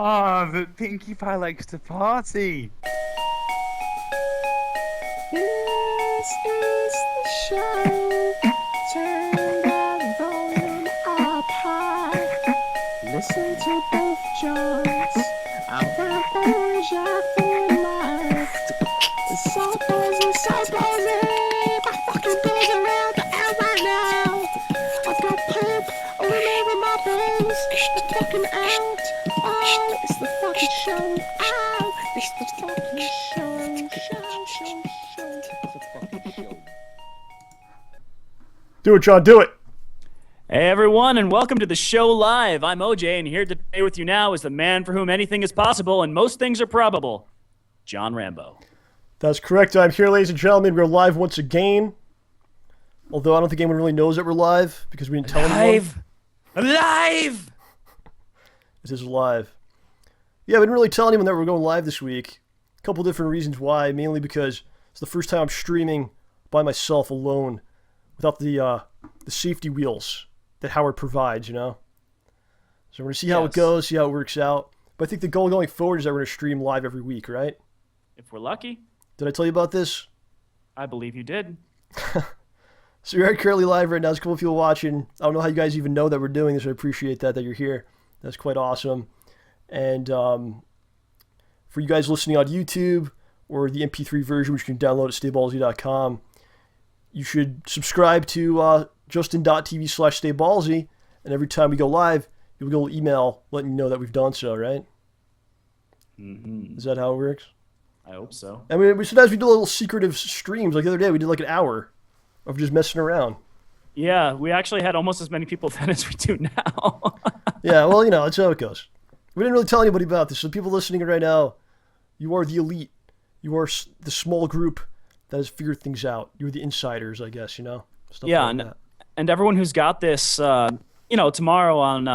Ah, but Pinkie Pie likes to party. This is the show. Turn that volume up high. Listen to both Johns. Ramborgia for life. It's so ballsy. My fucking goes around the air right now. I've got poop all over my bones. It's fucking out. Oh, it's the fucking show. Ow, it's the fucking show. It's the fucking show. Do it, John. Do it. Hey everyone, and welcome to the show live. I'm OJ, and here today with you now is the man for whom anything is possible and most things are probable, John Rambo. That's correct. I'm here, ladies and gentlemen. We're live once again. Although I don't think anyone really knows that we're live because we didn't tell anyone. Alive! This is live. Yeah, we didn't really tell anyone that we're going live this week. A couple different reasons why. Mainly because it's the first time I'm streaming by myself alone without the safety wheels that Howard provides, you know? So we're going to see how it goes, see how it works out. But I think the goal going forward is that we're going to stream live every week, right? If we're lucky. Did I tell you about this? I believe you did. So you're currently live right now. There's a couple of people watching. I don't know how you guys even know that we're doing this. I appreciate that you're here. That's quite awesome. And for you guys listening on YouTube or the MP3 version, which you can download at StayBallsy.com, you should subscribe to justin.tv/StayBallsy, and every time we go live, you'll get an email letting you know that we've done so, right? Mm-hmm. Is that how it works? I hope so. I mean, sometimes we do little secretive streams. Like the other day, we did like an hour of just messing around. Yeah, we actually had almost as many people then as we do now. Yeah, well, you know, that's how it goes. We didn't really tell anybody about this. So people listening right now, you are the elite. You are the small group that has figured things out. You're the insiders, I guess, you know? Stuff yeah, like that. And everyone who's got this, tomorrow on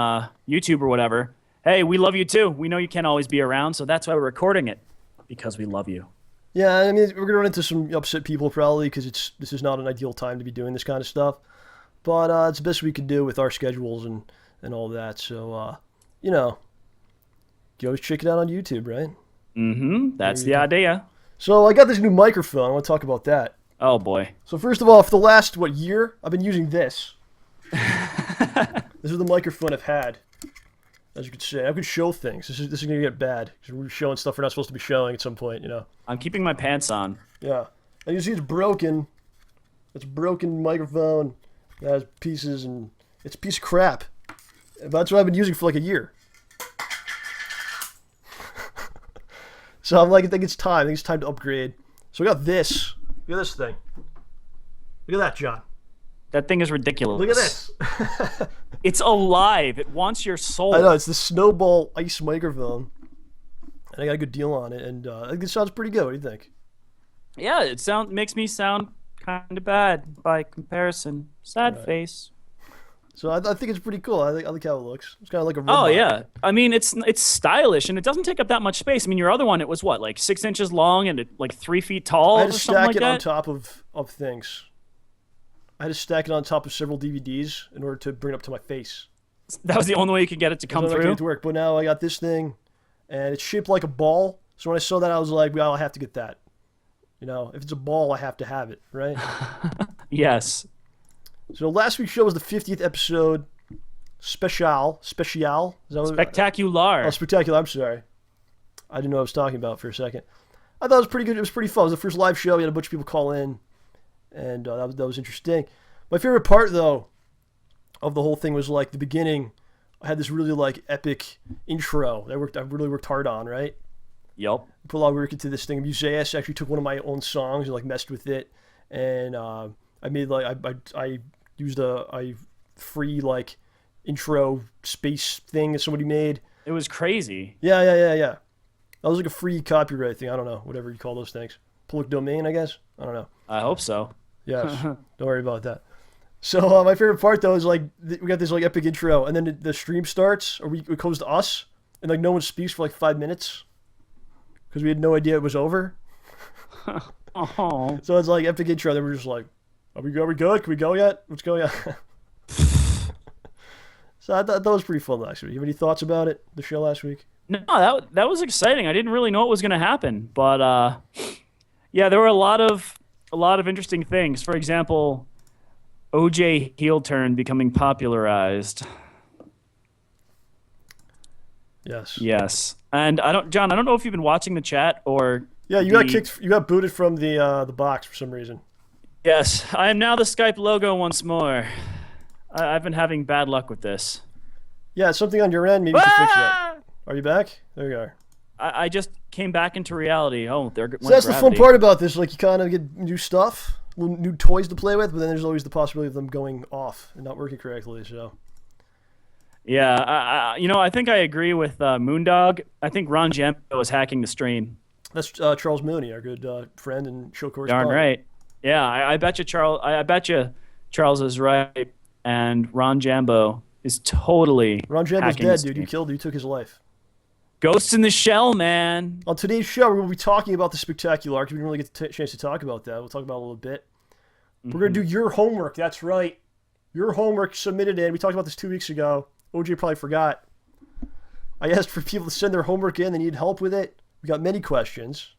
YouTube or whatever, hey, we love you too. We know you can't always be around, so that's why we're recording it, because we love you. Yeah, I mean, we're going to run into some upset people probably because this is not an ideal time to be doing this kind of stuff. But it's the best we can do with our schedules and all that. So, you know, you always check it out on YouTube, right? Mm-hmm. That's the idea. So I got this new microphone. I want to talk about that. Oh, boy. So first of all, for the last, year, I've been using this. This is the microphone I've had. As you could say, I could show things. This is going to get bad because we're showing stuff we're not supposed to be showing at some point, you know. I'm keeping my pants on. Yeah. And you see it's broken. It's a broken microphone that has pieces, and it's a piece of crap. But that's what I've been using for like a year. So I'm like, I think it's time. I think it's time to upgrade. So I got this. Look at this thing. Look at that, John. That thing is ridiculous. Look at this. It's alive. It wants your soul. I know. It's the Snowball Ice microphone. And I got a good deal on it. And I think it sounds pretty good. What do you think? Yeah, it makes me sound kind of bad by comparison. Sad face. So I think it's pretty cool. I like how it looks. It's kind of like a robot. Oh, yeah. I mean, it's stylish, and it doesn't take up that much space. I mean, your other one, it was what, like 6 inches long and like 3 feet tall I had or to something stack like it on that? top of things. I had to stack it on top of several DVDs in order to bring it up to my face. That was the only way you could get it to come I through? get it to work. But now I got this thing, and it's shaped like a ball. So when I saw that, I was like, well, I have to get that. You know, if it's a ball, I have to have it, right? Yes. So last week's show was the 50th episode. Special. Is that what Spectacular. Oh, spectacular. I'm sorry. I didn't know what I was talking about for a second. I thought it was pretty good. It was pretty fun. It was the first live show. We had a bunch of people call in, and that was interesting. My favorite part, though, of the whole thing was like the beginning. I had this really like epic intro that I really worked hard on, right? Yep. Put a lot of work into this thing. Museus actually took one of my own songs and like messed with it, and I made like I used a free like intro space thing that somebody made. It was crazy. Yeah. That was like a free copyright thing. I don't know, whatever you call those things. Public domain, I guess. I don't know. I hope so. Yes. Don't worry about that. So my favorite part though is like we got this like epic intro, and then the stream starts, or it goes to us, and like no one speaks for like 5 minutes because we had no idea it was over. Oh. So it's like epic intro. Then we're just like, are we good? Can we go yet? What's going on? So I thought that was pretty fun last week. You have any thoughts about it? The show last week? No, that was exciting. I didn't really know what was going to happen, but yeah, there were a lot of interesting things. For example, OJ heel turn becoming popularized. Yes. Yes, and John, I don't know if you've been watching the chat or. Yeah, you got kicked. You got booted from the box for some reason. Yes, I am now the Skype logo once more. I've been having bad luck with this. Yeah, something on your end. Maybe you can fix that. Are you back? There you are. I just came back into reality. Oh, there went So that's gravity. the fun part about this. Like, you kind of get new stuff, new toys to play with, but then there's always the possibility of them going off and not working correctly. So. Yeah, I think I agree with Moondog. I think Ron Jambo was hacking the stream. That's Charles Mooney, our good friend and show correspondent. Darn right. Yeah, I bet you Charles is right, and Ron Jambo is totally. Ron Jambo's hacking dead, the dude. stream. You took his life. Ghosts in the Shell, man. On today's show, we're going to be talking about the Spectacular Arc. We didn't really get the chance to talk about that. We'll talk about it a little bit. We're going to do your homework. That's right. Your homework submitted in. We talked about this 2 weeks ago. OJ probably forgot. I asked for people to send their homework in. They need help with it. We got many questions.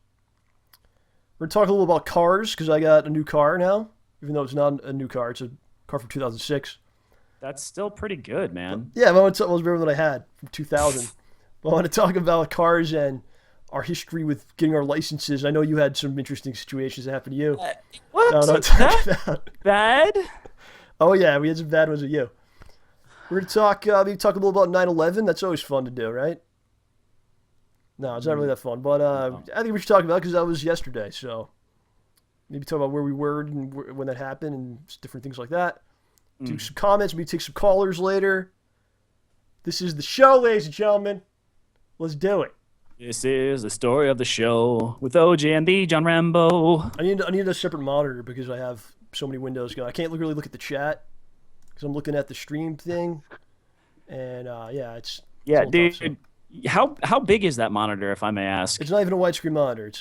We're going to talk a little about cars, because I got a new car now. Even though it's not a new car. It's a car from 2006. That's still pretty good, man. Yeah, I want to was better than I had from 2000. I want to talk about cars and our history with getting our licenses. I know you had some interesting situations that happened to you. What? That bad? Oh yeah, we had some bad ones with you. We're going to talk, maybe talk a little about 9/11. That's always fun to do, right? No, it's not really that fun. But I think we should talk about it because that was yesterday. So maybe talk about where we were and when that happened and different things like that. Do some comments. Maybe take some callers later. This is the show, ladies and gentlemen. Let's do it. This is the story of the show with OJ and the John Rambo. I need a separate monitor because I have so many windows going. I can't really look at the chat because I'm looking at the stream thing. And yeah, it's dude. tough, so. How big is that monitor, if I may ask? It's not even a widescreen monitor.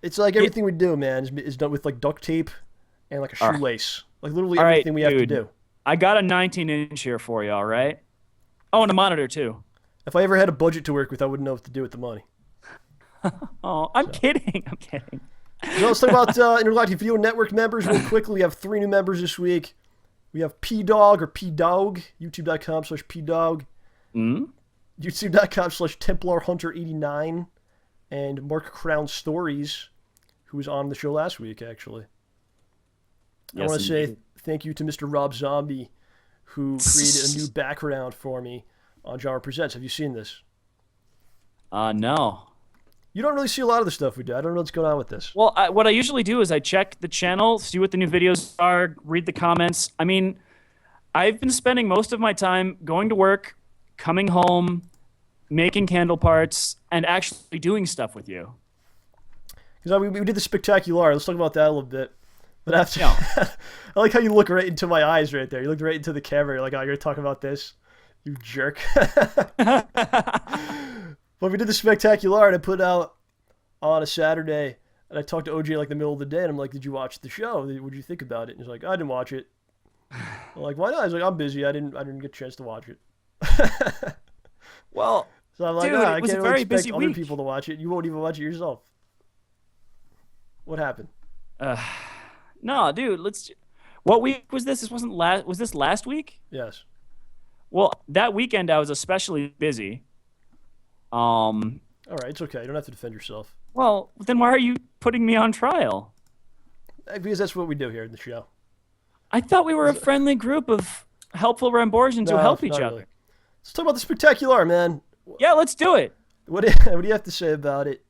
It's like everything we do, man, is done with like duct tape and like a shoelace. Like literally everything we have to do. I got a 19-inch here for you, all right? Oh, and a monitor too. If I ever had a budget to work with, I wouldn't know what to do with the money. Oh, I'm kidding. I'm kidding. So let's talk about Intergalactic Video Network members real quickly. We have 3 new members this week. We have P-Dog or P-Dog, youtube.com/P-Dog, youtube.com/TemplarHunter89, and Mark Crown Stories, who was on the show last week, actually. Yes, I want to say indeed. thank you to Mr. Rob Z0mbi, who created a new background for me on JohnRamboPresents. Have you seen this? No. You don't really see a lot of the stuff we do. I don't know what's going on with this. Well, what I usually do is I check the channel, see what the new videos are, read the comments. I mean, I've been spending most of my time going to work, coming home, making candle parts, and actually doing stuff with you. Because we did the Spectacular. Let's talk about that a little bit. But after, Yeah. I like how you look right into my eyes right there. You looked right into the camera. You're like, oh, you're going to talk about this? You jerk. But we did the Spectacular, and I put out on a Saturday, and I talked to OJ like the middle of the day, and I'm like, did you watch the show? What did you think about it? And he's like, I didn't watch it. I'm like, why not? He's like, I'm busy. I didn't get a chance to watch it. Well, So I'm like, dude, I it was can't a really very expect busy other week. people to watch it. You won't even watch it yourself. What happened? no, dude, what week was this? Was this last week? Yes. Well, that weekend I was especially busy. All right, it's okay. You don't have to defend yourself. Well, then why are you putting me on trial? Because that's what we do here in the show. I thought we were a friendly group of helpful Ramborgians who No, help each not other. really. Let's talk about the Spectacular, man. Yeah, let's do it. What do you have to say about it?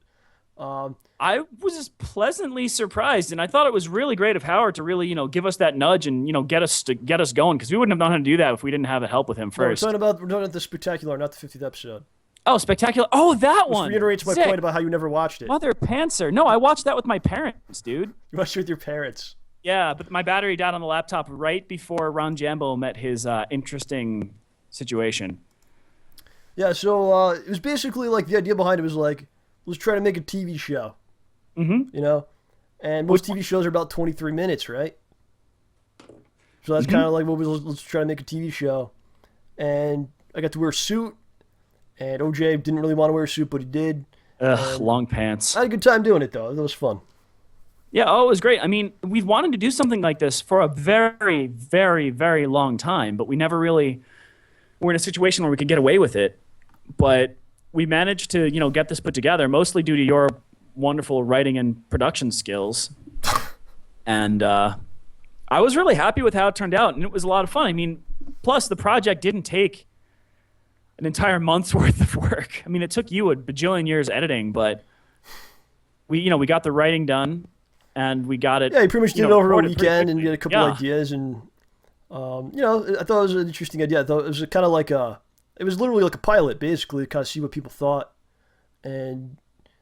I was just pleasantly surprised, and I thought it was really great of Howard to really, give us that nudge and, get us going, because we wouldn't have known how to do that if we didn't have the help with him No, we're first. talking about the Spectacular, not the 50th episode. Oh, Spectacular. Oh, that Which one. reiterates my Sick. point about how you never watched it. Mother Pantser. No, I watched that with my parents, dude. You watched it with your parents. Yeah, but my battery died on the laptop right before Ron Jambo met his interesting situation. Yeah, so it was basically like the idea behind it was like, let's try to make a TV show. Mm-hmm. You know? And most TV shows are about 23 minutes, right? So that's kind of like what we let's try to make a TV show. And I got to wear a suit And OJ didn't really want to wear a suit, but he did. Ugh, long pants. I had a good time doing it, though. It was fun. Yeah, oh, it was great. I mean, we've wanted to do something like this for a very, very, very long time, but we never really were in a situation where we could get away with it. But we managed to, get this put together, mostly due to your wonderful writing and production skills. And I was really happy with how it turned out, and it was a lot of fun. I mean, plus the project didn't take an entire month's worth of work. I mean, it took you a bajillion years editing, but we got the writing done. And we got it. Yeah, you pretty much did it over a weekend and get a couple yeah. ideas. And, I thought it was an interesting idea. I thought it was kind of like it was literally like a pilot, basically, to kind of see what people thought and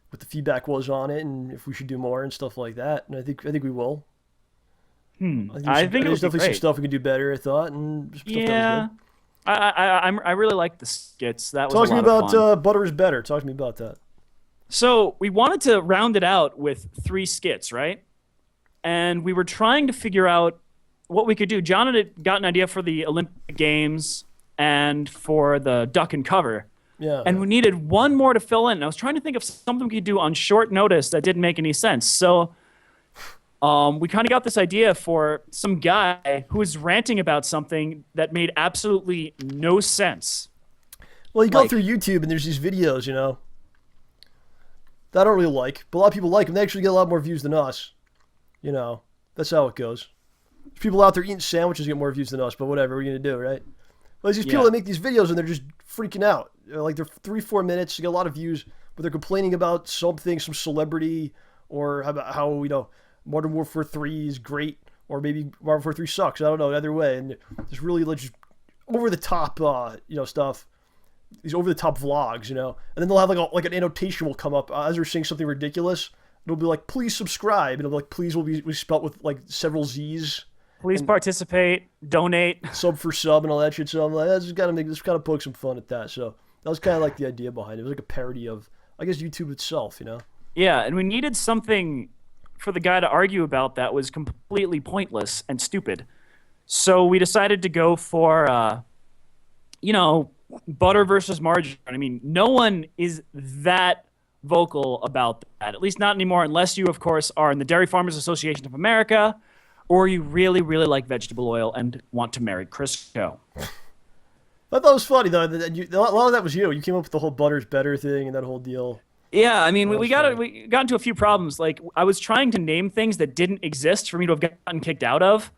what the feedback was on it and if we should do more and stuff like that. And I think we will. I think there's definitely some stuff we can do better, I thought. And some stuff that was good. I really liked the skits. That was Talk a lot to me of fun. about Butter is Better. Talk to me about that. So we wanted to round it out with 3 skits, right? And we were trying to figure out what we could do. John had got an idea for the Olympic Games and for the duck and cover. Yeah. And we needed one more to fill in. And I was trying to think of something we could do on short notice that didn't make any sense. So we kind of got this idea for some guy who was ranting about something that made absolutely no sense. Well, you go through YouTube and there's these videos, that I don't really like, but a lot of people like them. They actually get a lot more views than us. That's how it goes. There's people out there eating sandwiches get more views than us, but whatever, we're going to do, right? Well, there's these people that make these videos and they're just freaking out. Like they're 3-4 minutes, they get a lot of views, but they're complaining about something, some celebrity, or about how, Modern Warfare 3 is great, or maybe Modern Warfare 3 sucks. I don't know, either way. And there's really just over-the-top, stuff. These over-the-top vlogs, and then they'll have like an annotation will come up as they're saying something ridiculous. It'll be like, please subscribe. And it'll be like, please will be spelled with like several Z's. Please participate, donate. Sub for sub and all that shit. So I'm like, let's kind of poke some fun at that. So that was kind of like the idea behind it. It was like a parody of, I guess, YouTube itself, Yeah, and we needed something for the guy to argue about that was completely pointless and stupid. So we decided to go for, butter versus margarine. I mean, no one is that vocal about that, at least not anymore, unless you, of course, are in the Dairy Farmers Association of America, or you really, really like vegetable oil and want to marry Crisco. I thought that was funny, though. A lot of that was you. You came up with the whole Butter's Better thing and that whole deal. Yeah, I mean, we got into a few problems. Like, I was trying to name things that didn't exist for me to have gotten kicked out of.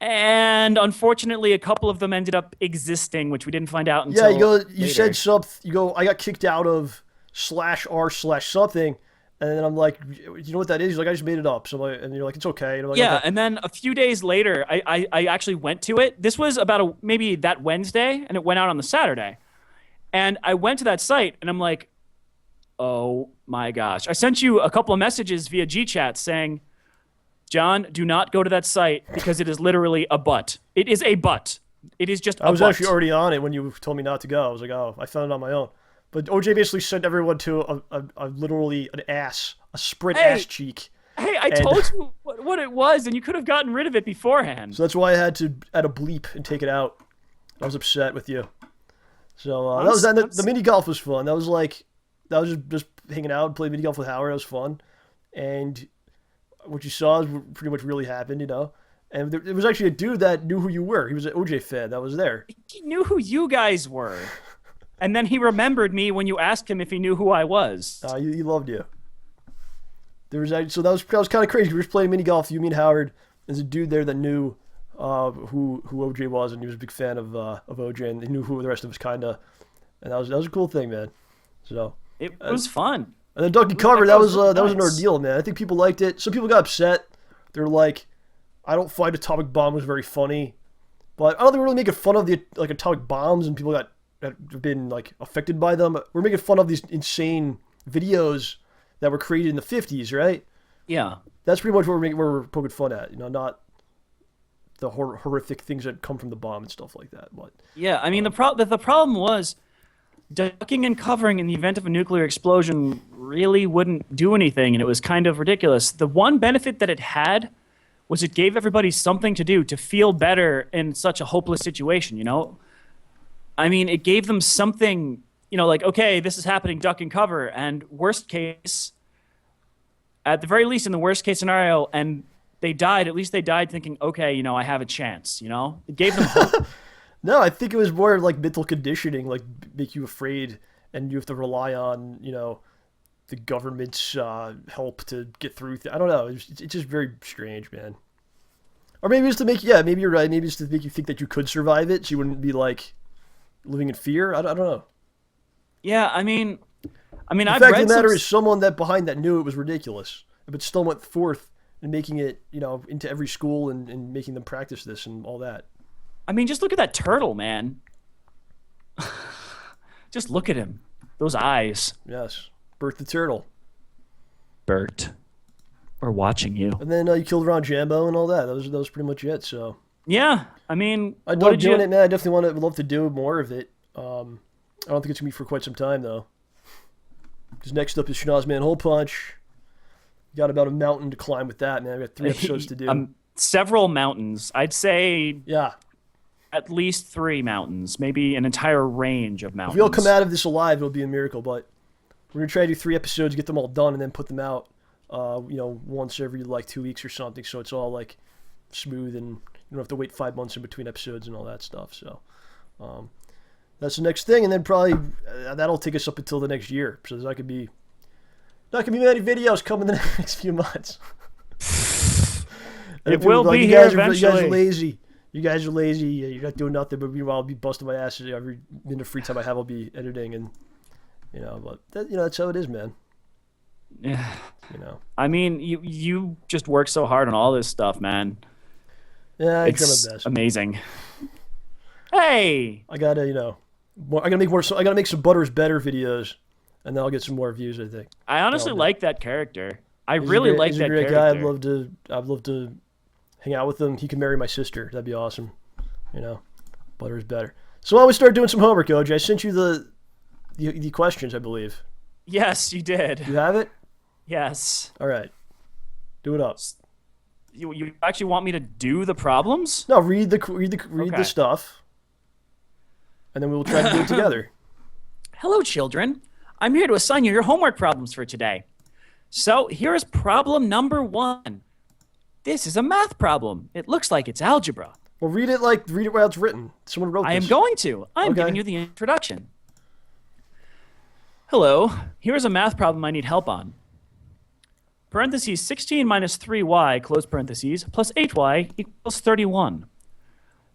And unfortunately, a couple of them ended up existing, which we didn't find out until you said something. I got kicked out of /r/something, and then I'm like, you know what that is? He's like, I just made it up. So I'm like, and you're like, it's okay. And I'm like, yeah, okay. And then a few days later, I actually went to it. This was about maybe that Wednesday, and it went out on the Saturday. And I went to that site, and I'm like, oh my gosh. I sent you a couple of messages via GChat saying, John, do not go to that site because it is literally a butt. It is a butt. It is just a butt. I was actually already on it when you told me not to go. I was like, oh, I found it on my own. But OJ basically sent everyone to a literally an ass, a spread ass cheek. Hey, I told you what it was, and you could have gotten rid of it beforehand. So that's why I had to add a bleep and take it out. I was upset with you. So the mini golf was fun. That was just hanging out and playing mini golf with Howard. That was fun. And what you saw is pretty much really happened, And it was actually a dude that knew who you were. He was an OJ fan that was there. He knew who you guys were. And then he remembered me when you asked him if he knew who I was. He loved you. So that was kind of crazy. We were just playing mini golf. You, me, and Howard. There's a dude there that knew who OJ was, and he was a big fan of OJ, and he knew who the rest of us kind of. And that was a cool thing, man. So it was fun. And then Ducky Cover, that was an ordeal, man. I think people liked it. Some people got upset. They're like, I don't find Atomic Bomb was very funny, but I don't think we're really making fun of the atomic bombs and people that have been affected by them. We're making fun of these insane videos that were created in the 50s, right? Yeah. That's pretty much what we're poking fun at, not the horrific things that come from the bomb and stuff like that. But yeah, I mean the problem was ducking and covering in the event of a nuclear explosion really wouldn't do anything, and it was kind of ridiculous. The one benefit that it had was it gave everybody something to do to feel better in such a hopeless situation, I mean, it gave them something like, okay, this is happening, duck and cover. And worst case, at the very least, in the worst case scenario, and they died, at least they died thinking, okay, I have a chance, It gave them hope. No, I think it was more like mental conditioning, like make you afraid, and you have to rely on, the government's help to get through. I don't know. It's just very strange, man. Or maybe it's to make, maybe you're right. Maybe it's to make you think that you could survive it, so you wouldn't be like living in fear. I don't know. Yeah, I mean, The I've fact read of the matter some... is, someone that behind that knew it was ridiculous, but still went forth and making it, into every school and making them practice this and all that. I mean, just look at that turtle, man. Just look at him. Those eyes. Yes, Bert the Turtle. Bert, we're watching you. And then you killed Ron Jambo and all that. That was pretty much it. So Yeah, I mean, I what love did you... doing it, man. I definitely would love to do more of it. I don't think it's gonna be for quite some time though. Because next up is Schnoz Man Hole Punch. Got about a mountain to climb with that, man. I got 3 episodes to do. Several mountains. I'd say Yeah. at least 3 mountains, maybe an entire range of mountains. If we all come out of this alive, it'll be a miracle. But we're gonna try to do 3 episodes, get them all done, and then put them out. Once every like 2 weeks or something, so it's all like smooth and you don't have to wait 5 months in between episodes and all that stuff. So that's the next thing, and then probably that'll take us up until the next year. So that could be not gonna be many videos coming in the next few months. It will be here eventually. You guys are lazy. You guys are lazy. You're not doing nothing. But meanwhile, I'll be busting my ass every minute of free time I have. I'll be editing, and but that's how it is, man. Yeah. I mean, you just work so hard on all this stuff, man. Yeah, I try It's my best. amazing. Hey, I gotta, I gotta make more. I gotta make some Butters Better videos, and then I'll get some more views. I think. I honestly like that character. I He's really a great, like he's that a great character. guy. I'd love to hang out with him. He can marry my sister. That'd be awesome. Butters Better. So why don't we start doing some homework, OJ? I sent you the questions, I believe. Yes, you did. You have it. Yes. All right. Do it up. You actually want me to do the problems? No, read the Okay. stuff, and then we will try to do it together. Hello, children. I'm here to assign you your homework problems for today. So here is problem number 1. This is a math problem. It looks like it's algebra. Well, read it while it's written. Someone wrote I am this. going to. I'm Okay. giving you the introduction. Hello. Here is a math problem I need help on. Parentheses 16 minus 3y, close parentheses, plus 8y equals 31.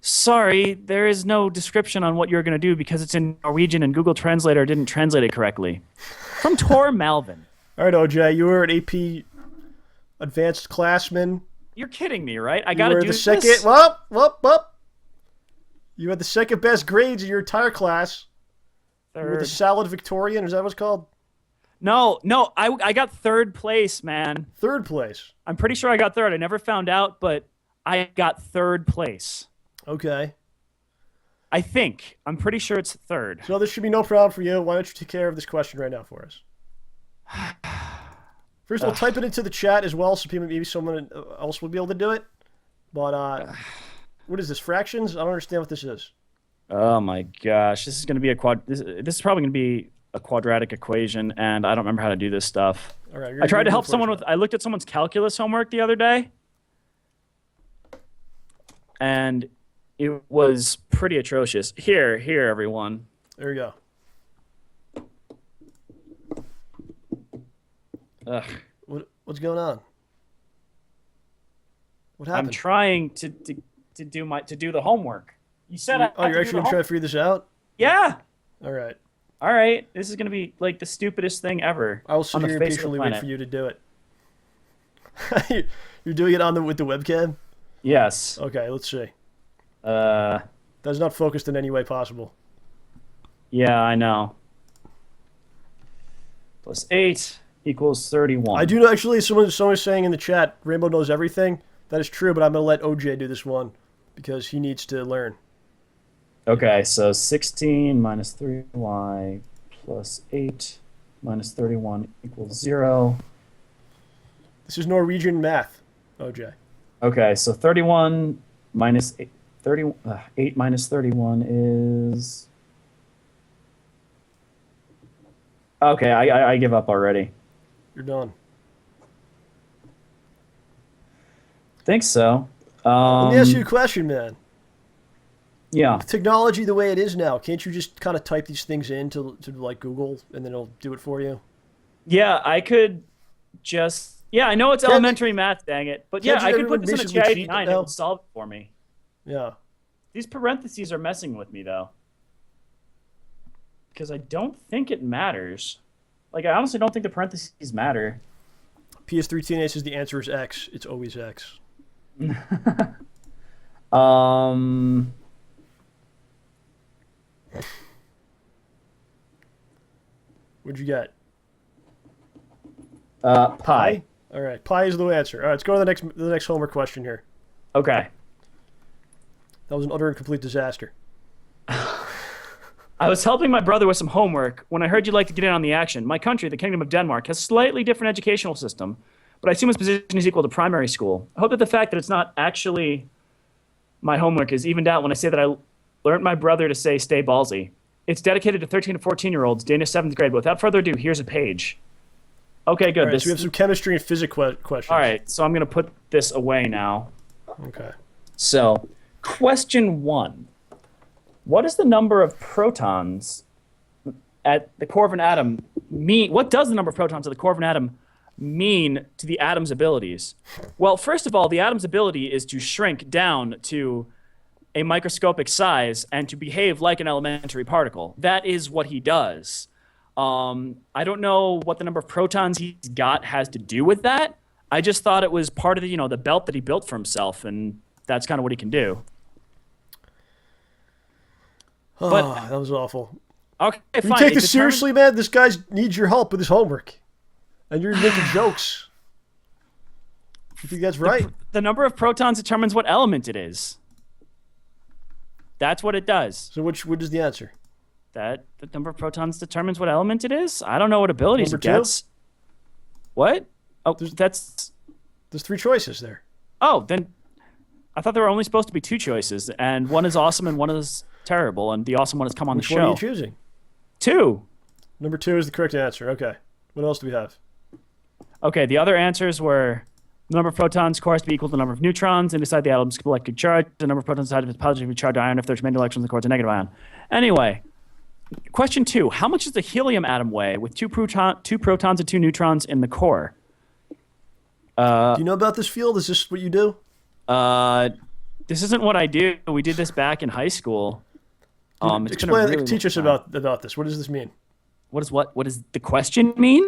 Sorry, there is no description on what you're going to do because it's in Norwegian and Google Translator didn't translate it correctly. From Tor Malvin. All right, OJ, you were an AP advanced classman. You're kidding me, right? I You got to were do the this. second. Whoop. You had the second best grades in your entire class. You were the Third. salad-victorian. Is that what it's called? No, I got 3rd place, man. 3rd place. I'm pretty sure I got 3rd. I never found out, but I got 3rd place. Okay. I think. I'm pretty sure it's 3rd. So this should be no problem for you. Why don't you take care of this question right now for us? First of all, type it into the chat as well, so maybe someone else will be able to do it. But what is this? Fractions? I don't understand what this is. Oh my gosh, this is going to be this is probably going to be a quadratic equation, and I don't remember how to do this stuff. All right. I tried to help someone with. I looked at someone's calculus homework the other day, and it was pretty atrocious. Here, everyone. There you go. Ugh. What's going on? What happened? I'm trying to do the homework. You said I. Oh, you're actually gonna try to figure this out? Yeah. All right. All right. This is gonna be like the stupidest thing ever. I will sit on the here face of the and patiently wait planet. for you to do it. You're doing it with the webcam? Yes. Okay, let's see. Uh. That's not focused in any way possible. Yeah, I know. Plus 8 equals 31. I do know, actually, someone's saying in the chat, Rambo knows everything. That is true, but I'm going to let OJ do this one because he needs to learn. Okay, so 16 minus 3y plus 8 minus 31 equals 0. This is Norwegian math, OJ. Okay, so 31 minus 8, 8 minus 31 is Okay, I give up already. You're done. Think so. Let me ask you a question, man. Yeah. With technology the way it is now, can't you just kind of type these things into like Google and then it'll do it for you? Yeah, I could just. Yeah, I know it's Can't elementary math, dang it. But yeah, can't I could everyone put this in a basically cheat TI-89. It now? would solve it for me. Yeah. These parentheses are messing with me, though. Because I don't think it matters. Like, I honestly don't think the parentheses matter. PS3 TNA says the answer is X. It's always X. What'd you get? Pi. All right, pi is the answer. All right, let's go to the next homework question here. Okay. That was an utter and complete disaster. I was helping my brother with some homework when I heard you'd like to get in on the action. My country, the Kingdom of Denmark, has a slightly different educational system, but I assume its position is equal to primary school. I hope that the fact that it's not actually my homework is evened out when I say that I learned my brother to say StayBallsy. It's dedicated to 13 to 14-year-olds, Danish 7th grade. But without further ado, here's a page. Okay, good. All right, so we have some chemistry and physics questions. All right, so I'm going to put this away now. Okay. So, question 1. What is the number of protons at the core of an atom mean? What does the number of protons at the core of an atom mean to the atom's abilities? Well, first of all, the atom's ability is to shrink down to a microscopic size and to behave like an elementary particle. That is what he does. I don't know what the number of protons he's got has to do with that. I just thought it was part of the, the belt that he built for himself, and that's kind of what he can do. Oh, But- that was awful. Okay, Can fine. you take It this seriously, man? This guy needs your help with his homework. And you're making jokes. You think that's right? The number of protons determines what element it is. That's what it does. So what is the answer? The number of protons determines what element it is? I don't know what abilities Number it gets. What? Oh, There's 3 choices there. Oh, then I thought there were only supposed to be 2 choices, and one is awesome and one is terrible, and the awesome one has come on Which the one are you show. choosing? 2. Number 2 is the correct answer. Okay. What else do we have? Okay, the other answers were the number of protons core has to be equal to the number of neutrons inside the atom's electric charge. The number of protons inside of its positively charged ion if there's many electrons in the core, it's a negative ion. Anyway, question 2. How much does the helium atom weigh with 2 protons and 2 neutrons in the core? Do you know about this field? Is this what you do? This isn't what I do. We did this back in high school. It's been a Explain, really teach us long time. about this. What does this mean? What does the question mean?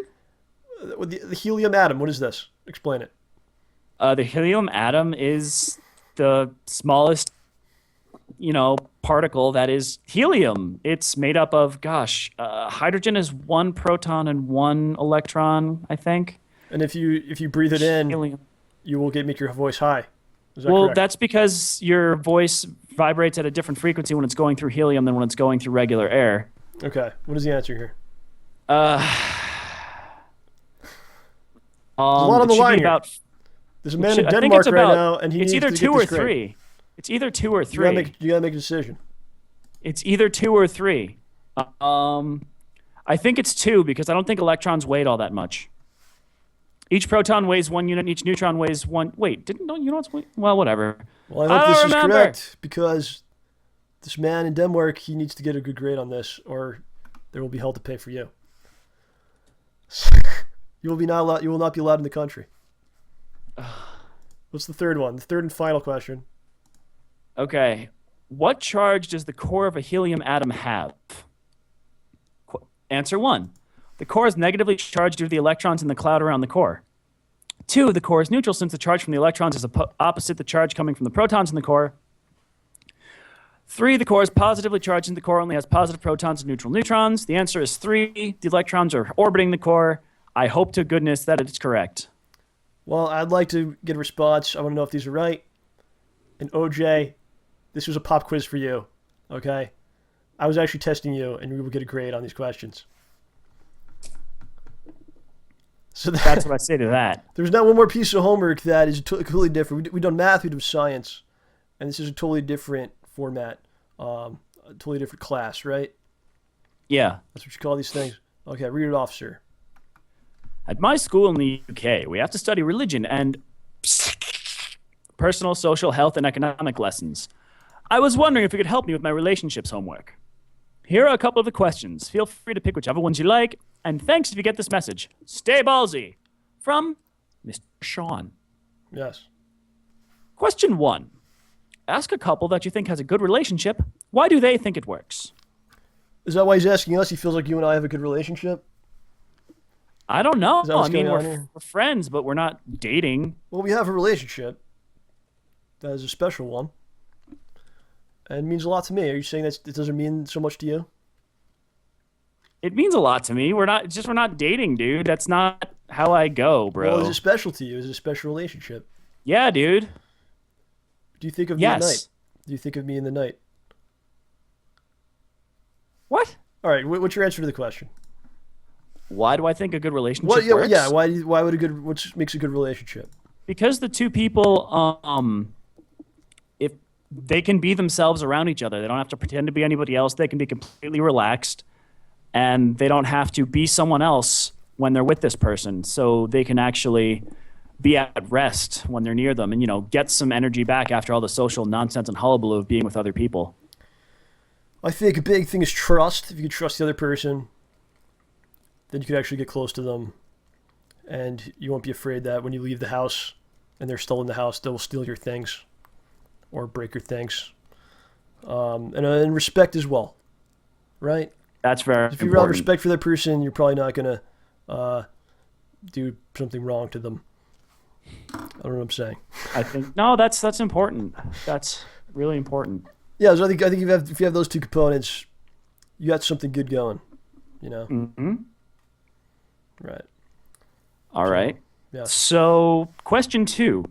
The helium atom, what is this? Explain it. The helium atom is the smallest, particle that is helium. It's made up of, hydrogen is 1 proton and 1 electron, I think. And if you breathe it in, Helium. you will make your voice high. Is that Well, correct? that's because your voice vibrates at a different frequency when it's going through helium than when it's going through regular air. Okay. What is the answer here? There's a lot on the line here. There's a man in I think Denmark it's right about, now, and he it's needs either to 2 get or this grade. 3. It's either 2 or You 3. gotta make a decision. It's either 2 or 3. I think it's 2 because I don't think electrons weighed all that much. Each proton weighs 1 unit. Each neutron weighs 1. Wait, don't you know what's? Well, whatever. Well, I I hope don't this remember. is correct because this man in Denmark, he needs to get a good grade on this, or there will be hell to pay for you. You will not be allowed in the country. What's the third one? The third and final question. Okay. What charge does the core of a helium atom have? Answer 1. The core is negatively charged due to the electrons in the cloud around the core. 2. The core is neutral since the charge from the electrons is opposite the charge coming from the protons in the core. 3. The core is positively charged and the core only has positive protons and neutral neutrons. The answer is 3. The electrons are orbiting the core. I hope to goodness that it's correct. Well, I'd like to get a response. I want to know if these are right. And OJ, this was a pop quiz for you, okay? I was actually testing you, and we will get a grade on these questions. So That's what I say to that. there's not one more piece of homework that is totally different. We've done math, we've done science, and this is a totally different format, a totally different class, right? Yeah. That's what you call these things. Okay, read it off, sir. At my school in the UK, we have to study religion and personal, social, health, and economic lessons. I was wondering if you could help me with my relationships homework. Here are a couple of the questions. Feel free to pick whichever ones you like. And thanks if you get this message. Stay ballsy. From Mr. Sean. Yes. Question 1. Ask a couple that you think has a good relationship. Why do they think it works? Is that why he's asking us? He feels like you and I have a good relationship? I don't know. Is that what's I mean, going on here? we're friends, but we're not dating. Well, we have a relationship. That is a special one. And it means a lot to me. Are you saying that it doesn't mean so much to you? It means a lot to me. We're not dating, dude. That's not how I go, bro. Well, is it special to you? Is it a special relationship? Yeah, dude. Do you think of me at night? Do you think of me in the night? What? All right, what's your answer to the question? Why do I think a good relationship works? Why would what makes a good relationship? Because the two people, if they can be themselves around each other, they don't have to pretend to be anybody else. They can be completely relaxed, and they don't have to be someone else when they're with this person. So they can actually be at rest when they're near them, and get some energy back after all the social nonsense and hullabaloo of being with other people. I think a big thing is trust. If you can trust the other person, then you can actually get close to them, and you won't be afraid that when you leave the house and they're still in the house, they'll steal your things or break your things. And respect as well, right? That's very If you important. have respect for that person, you're probably not going to do something wrong to them. I don't know what I'm saying. I think that's important. That's really important. Yeah, so I think if you have those two components, you got something good going. Mm-hmm. Right. All right. Yeah. So, question 2.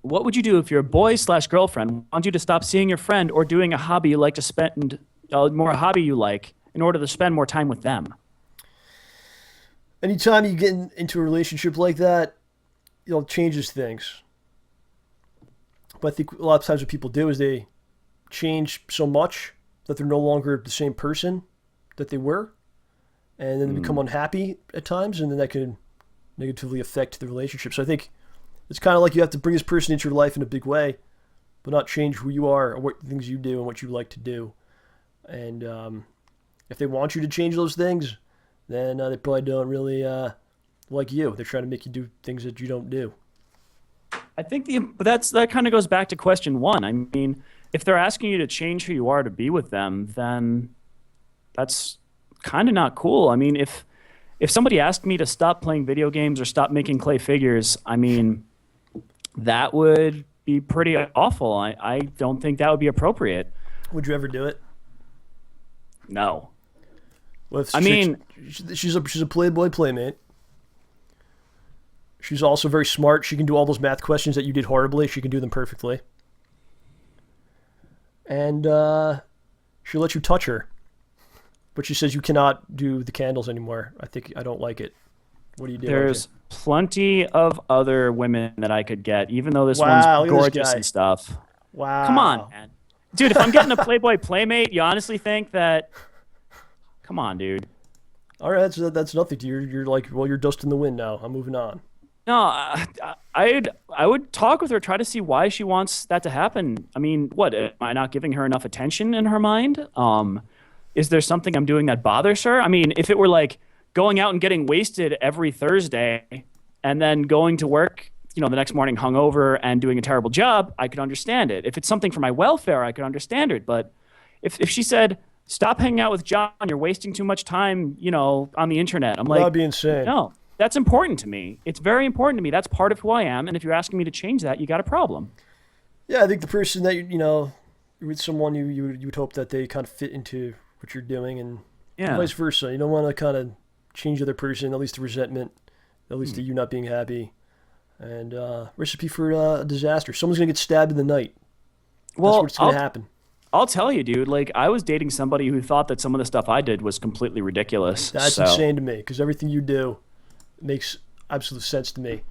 What would you do if your boy/girlfriend wants you to stop seeing your friend or doing a hobby you like to spend, more a hobby you like, in order to spend more time with them? Anytime you get into a relationship like that, it changes things. But I think a lot of times what people do is they change so much that they're no longer the same person that they were, and then they become unhappy at times, and then that can negatively affect the relationship. So I think it's kind of like you have to bring this person into your life in a big way, but not change who you are or what things you do and what you like to do. And if they want you to change those things, then they probably don't really like you. They're trying to make you do things that you don't do. I think that kind of goes back to question 1. I mean, if they're asking you to change who you are to be with them, then that's kind of not cool. I mean, if somebody asked me to stop playing video games or stop making clay figures, I mean, that would be pretty awful. I don't think that would be appropriate. Would you ever do it? No. Well, if I mean, she's a Playboy playmate. She's also very smart. She can do all those math questions that you did horribly. She can do them perfectly. And she'll let you touch her. But she says you cannot do the candles anymore. I don't like it. What do you do? there's plenty of other women that I could get, even though this Wow, one's look at this gorgeous guy. and stuff. Wow. Come on, man. Dude, if I'm getting a Playboy playmate, you honestly think that... Come on, dude. All right, that's nothing to you. You're like, well, you're dust in the wind now. I'm moving on. No, I would talk with her, try to see why she wants that to happen. I mean, what, am I not giving her enough attention in her mind? Is there something I'm doing that bothers her? I mean, if it were like going out and getting wasted every Thursday and then going to work, the next morning hungover and doing a terrible job, I could understand it. If it's something for my welfare, I could understand it. But if she said, stop hanging out with John, you're wasting too much time, on the internet, I'm like, That'd be insane. no. That's important to me. It's very important to me. That's part of who I am. And if you're asking me to change that, you got a problem. Yeah, I think the person that you're with someone you would hope that they kind of fit into what you're doing, and vice versa. You don't want to kind of change the other person, at least the resentment, at least the you not being happy, and recipe for a disaster. Someone's gonna get stabbed in the night. Well, that's what's gonna happen. I'll tell you, dude. Like, I was dating somebody who thought that some of the stuff I did was completely ridiculous. That's insane to me, because everything you do makes absolute sense to me.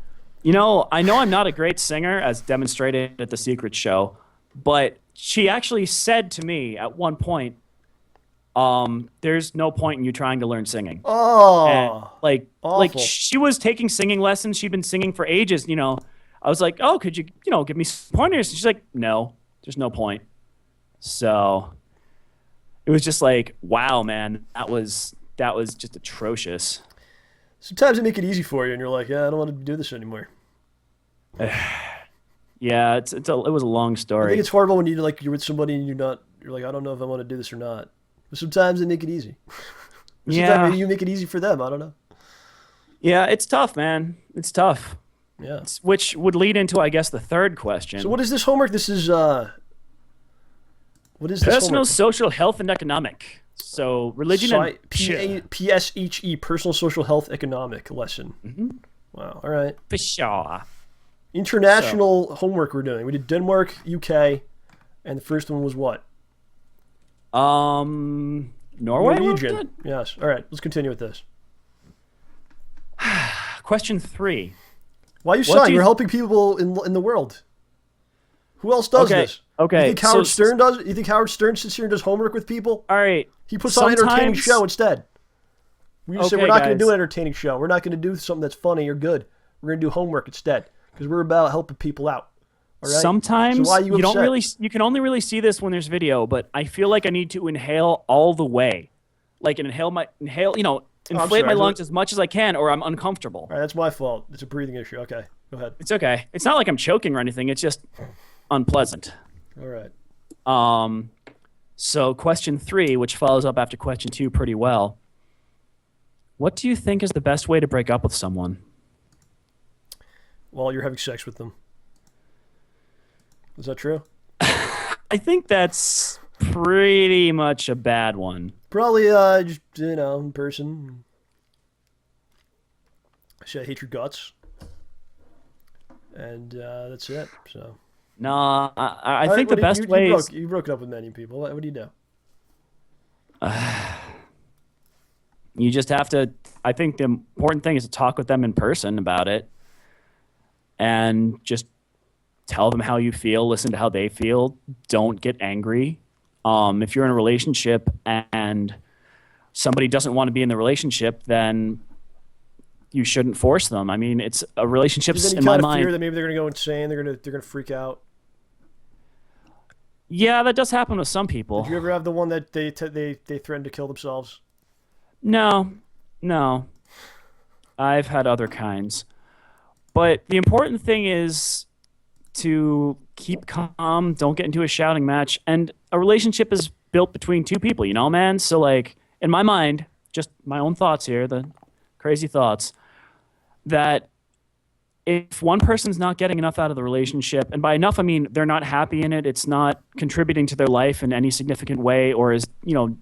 I know I'm not a great singer, as demonstrated at the Secret Show, but she actually said to me at one point, there's no point in you trying to learn singing. Oh, And, like awful. she was taking singing lessons. She'd been singing for ages. I was like, oh, could you give me some pointers? And she's like, no, there's no point. So it was just like, wow, man, that was just atrocious. Sometimes they make it easy for you, and you're like, yeah, I don't want to do this anymore. Yeah, it was a long I story. think it's horrible when you're with somebody and you're like, I don't know if I want to do this or not. But sometimes they make it easy. Yeah. Sometimes maybe you make it easy for them. I don't know. Yeah, it's tough, man. It's tough. Yeah. Which would lead into, I guess, the third question. So what is this homework? This is what is this Personal, homework? social, health, and economic. So religion and PSHE, personal, social, health, economic lesson. Mm-hmm. Wow. All right. For sure. International homework we're doing. We did Denmark, UK, and the first one was what? Norway. Norwegian. Yes. All right. Let's continue with this. Question 3. Why are you What sighing? do you- You're helping people in the world. Who else does Okay, this? okay, You think Howard so- Stern does it? You think Howard Stern sits here and does homework with people? All right. He puts on an entertaining Sometimes- show instead. We just say Okay, we're not going to guys. do an entertaining show. We're not going to do something that's funny or good. We're going to do homework instead because we're about helping people out. All right? Sometimes So why are you don't upset? really. You can only really see this when there's video, but I feel like I need to inhale all the way, like inflate my sorry. lungs as much as I can, or I'm uncomfortable. All right, that's my fault. It's a breathing issue. Okay, go ahead. It's okay. It's not like I'm choking or anything. It's just unpleasant. All right. So question 3, which follows up after question 2 pretty well. What do you think is the best way to break up with someone? While you're having sex with them. Is that true? I think that's pretty much a bad one. Probably, just, in person. Say I hate your guts. And that's it. So. No, I All think right, the best way is... You broke it up with many people. What do you do? You just have to... I think the important thing is to talk with them in person about it. And just tell them how you feel. Listen to how they feel. Don't get angry. If you're in a relationship and somebody doesn't want to be in the relationship, then you shouldn't force them. I mean, it's a relationship Is there any in my kind of mind. fear that maybe they're going to go insane? They're gonna freak out. Yeah, that does happen with some people. Did you ever have the one that they threatened to kill themselves? No. I've had other kinds. But the important thing is to keep calm, don't get into a shouting match. And a relationship is built between two people, man? So, like, in my mind, just my own thoughts here, the crazy thoughts, that if one person's not getting enough out of the relationship, and by enough I mean they're not happy in it, it's not contributing to their life in any significant way or is,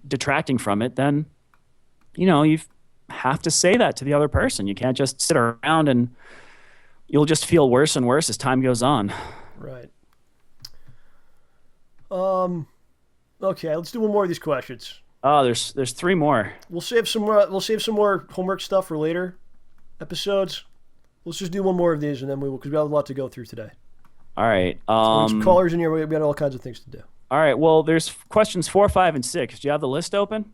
detracting from it, then, you have to say that to the other person. You can't just sit around and you'll just feel worse and worse as time goes on. Right. Okay, let's do one more of these questions. Oh, there's 3 more. We'll save some more homework stuff for later episodes. Let's just do one more of these and then we will, because we have a lot to go through today. All right. There's some callers in here. We got all kinds of things to do. All right. Well, there's questions 4, 5, and 6. Do you have the list open?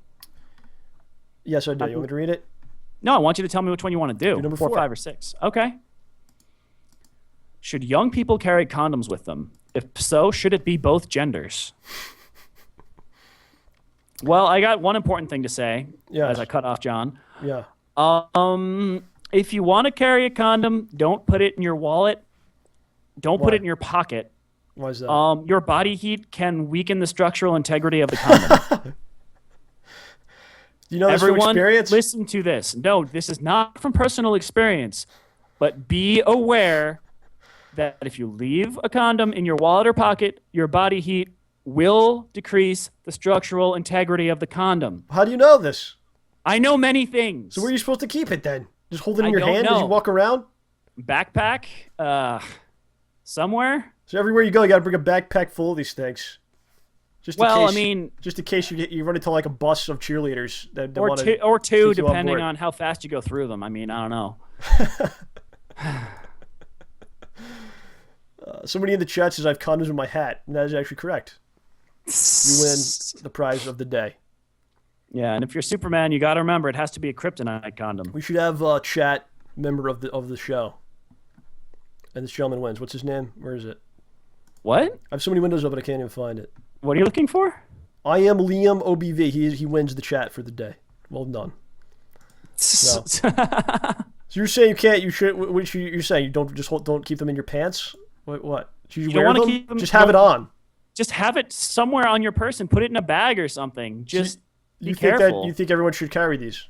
Yes, I do. You want me to read it? No, I want you to tell me which one you want to do. Number 4, 4. 5, or 6. Okay. Should young people carry condoms with them? If so, should it be both genders? Well, I got one important thing to say as I cut off John. Yeah. If you want to carry a condom, don't put it in your wallet. Don't put Why? it in your pocket. Why is that? Your body heat can weaken the structural integrity of the condom. Do you know this from Everyone, experience? listen to this. No, this is not from personal experience, but be aware that if you leave a condom in your wallet or pocket, your body heat will decrease the structural integrity of the condom. How do you know this? I know many things. So where are you supposed to keep it then? Just hold it in I your don't hand as you know. walk around? Backpack? Somewhere? So everywhere you go, you got to bring a backpack full of these things. Just in Well, case, I mean... just in case you run into like a bus of cheerleaders that Or want two, to take you on depending board. on how fast you go through them. I mean, I don't know. Somebody in the chat says I have condoms in my hat, and that is actually correct. You win the prize of the day. Yeah, and if you're Superman, you got to remember it has to be a kryptonite condom. We should have a chat member of the show. And this gentleman wins. What's his name? Where is it? What? I have so many windows open I can't even find it. What are you looking for? I am Liam OBV. He wins the chat for the day. Well done. No. So you're saying you can't? You should? What you're saying? You don't keep them in your pants? What? Should you wear don't them? wanna keep them? Just have it on. Just have it somewhere on your person. Put it in a bag or something. Just be think careful. that you think everyone should carry these?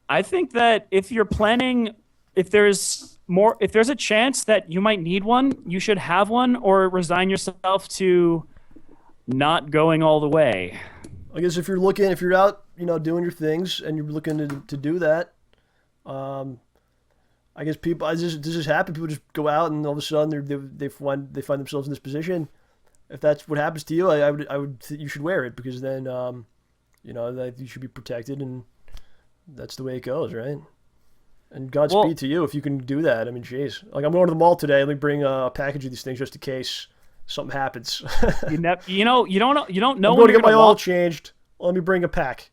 I think that if you're planning, if there's a chance that you might need one, you should have one, or resign yourself to not going all the way. I guess if you're out, doing your things, and you're looking to do that, I guess this has happened. People just go out, and all of a sudden they find themselves in this position. If that's what happens to you, I would you should wear it, because then that you should be protected, and that's the way it goes, right? And Godspeed to you if you can do that. I mean, jeez, like I'm going to the mall today. Let me bring a package of these things just in case something happens. You don't know. I'm going to get my oil changed. Let me bring a pack.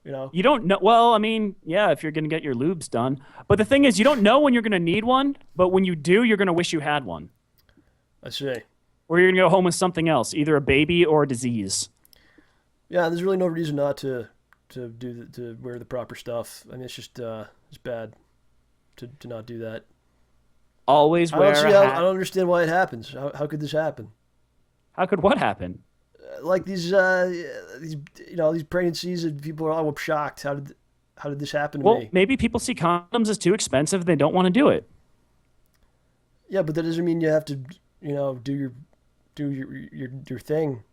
You don't know. Well, I mean, yeah, if you're going to get your lubes done. But the thing is, you don't know when you're going to need one. But when you do, you're going to wish you had one. I see. Or you're going to go home with something else, either a baby or a disease. Yeah, there's really no reason not to wear the proper stuff. I mean, it's just it's bad to not do that. Always wear a hat. I don't understand why it happens. How could this happen? How could what happen? Like these pregnancies, and people are all shocked. How did this happen to me? Well, maybe people see condoms as too expensive. They don't want to do it. Yeah, but that doesn't mean you have to, do your thing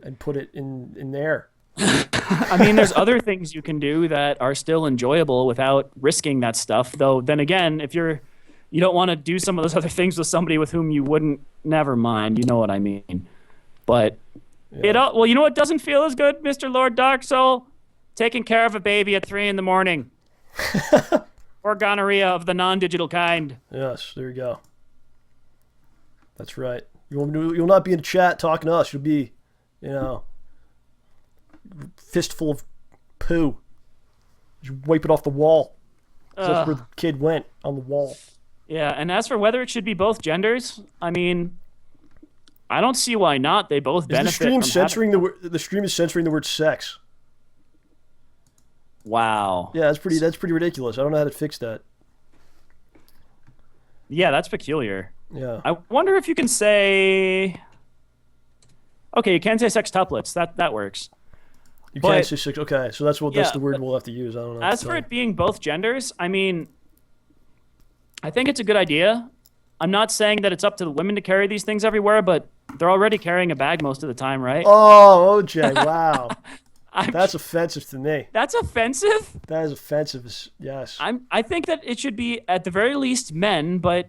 and put it in there. I mean, there's other things you can do that are still enjoyable without risking that stuff. Though, then again, if you don't want to do some of those other things with somebody with whom you wouldn't, never mind. You know what I mean. But you know what doesn't feel as good, Mr. Lord Dark Soul? Taking care of a baby at 3 a.m. Or gonorrhea of the non-digital kind. Yes, there you go. That's right. You'll not be in the chat talking to us. You'll be, fistful of poo. Just wipe it off the wall. That's where the kid went, on the wall. Yeah, and as for whether it should be both genders, I mean, I don't see why not. They both benefit. The stream is censoring the word sex. Wow. Yeah, that's pretty ridiculous. I don't know how to fix that. Yeah, that's peculiar. Yeah. I wonder if you can say. Okay, you can say sextuplets. That works. You can't say sex. Okay, so that's the word we'll have to use. I don't know. As for it being both genders, I mean, I think it's a good idea. I'm not saying that it's up to the women to carry these things everywhere, but they're already carrying a bag most of the time, right? Oh, OJ, wow. That's offensive to me. That's offensive? That is offensive, yes. I think that it should be, at the very least, men, but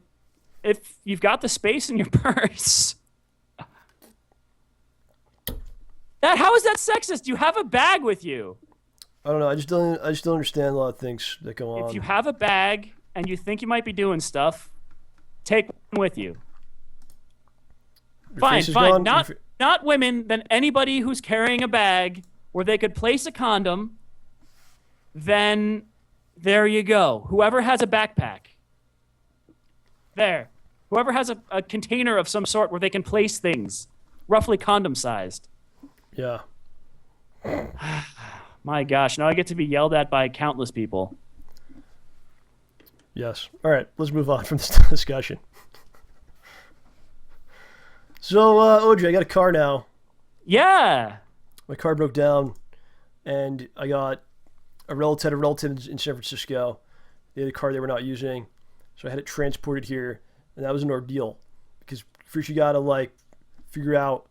if you've got the space in your purse... How is that sexist? You have a bag with you. I don't know. I just don't understand a lot of things that go on. If you have a bag and you think you might be doing stuff, take one with you. Fine. Not women, then anybody who's carrying a bag where they could place a condom, then there you go. Whoever has a backpack. There. Whoever has a container of some sort where they can place things, roughly condom-sized. Yeah. My gosh, now I get to be yelled at by countless people. Yes. All right, let's move on from this discussion. So, OJ, I got a car now. Yeah. My car broke down, and I got a relative in San Francisco. They had a car they were not using, so I had it transported here, and that was an ordeal. Because first you got to, figure out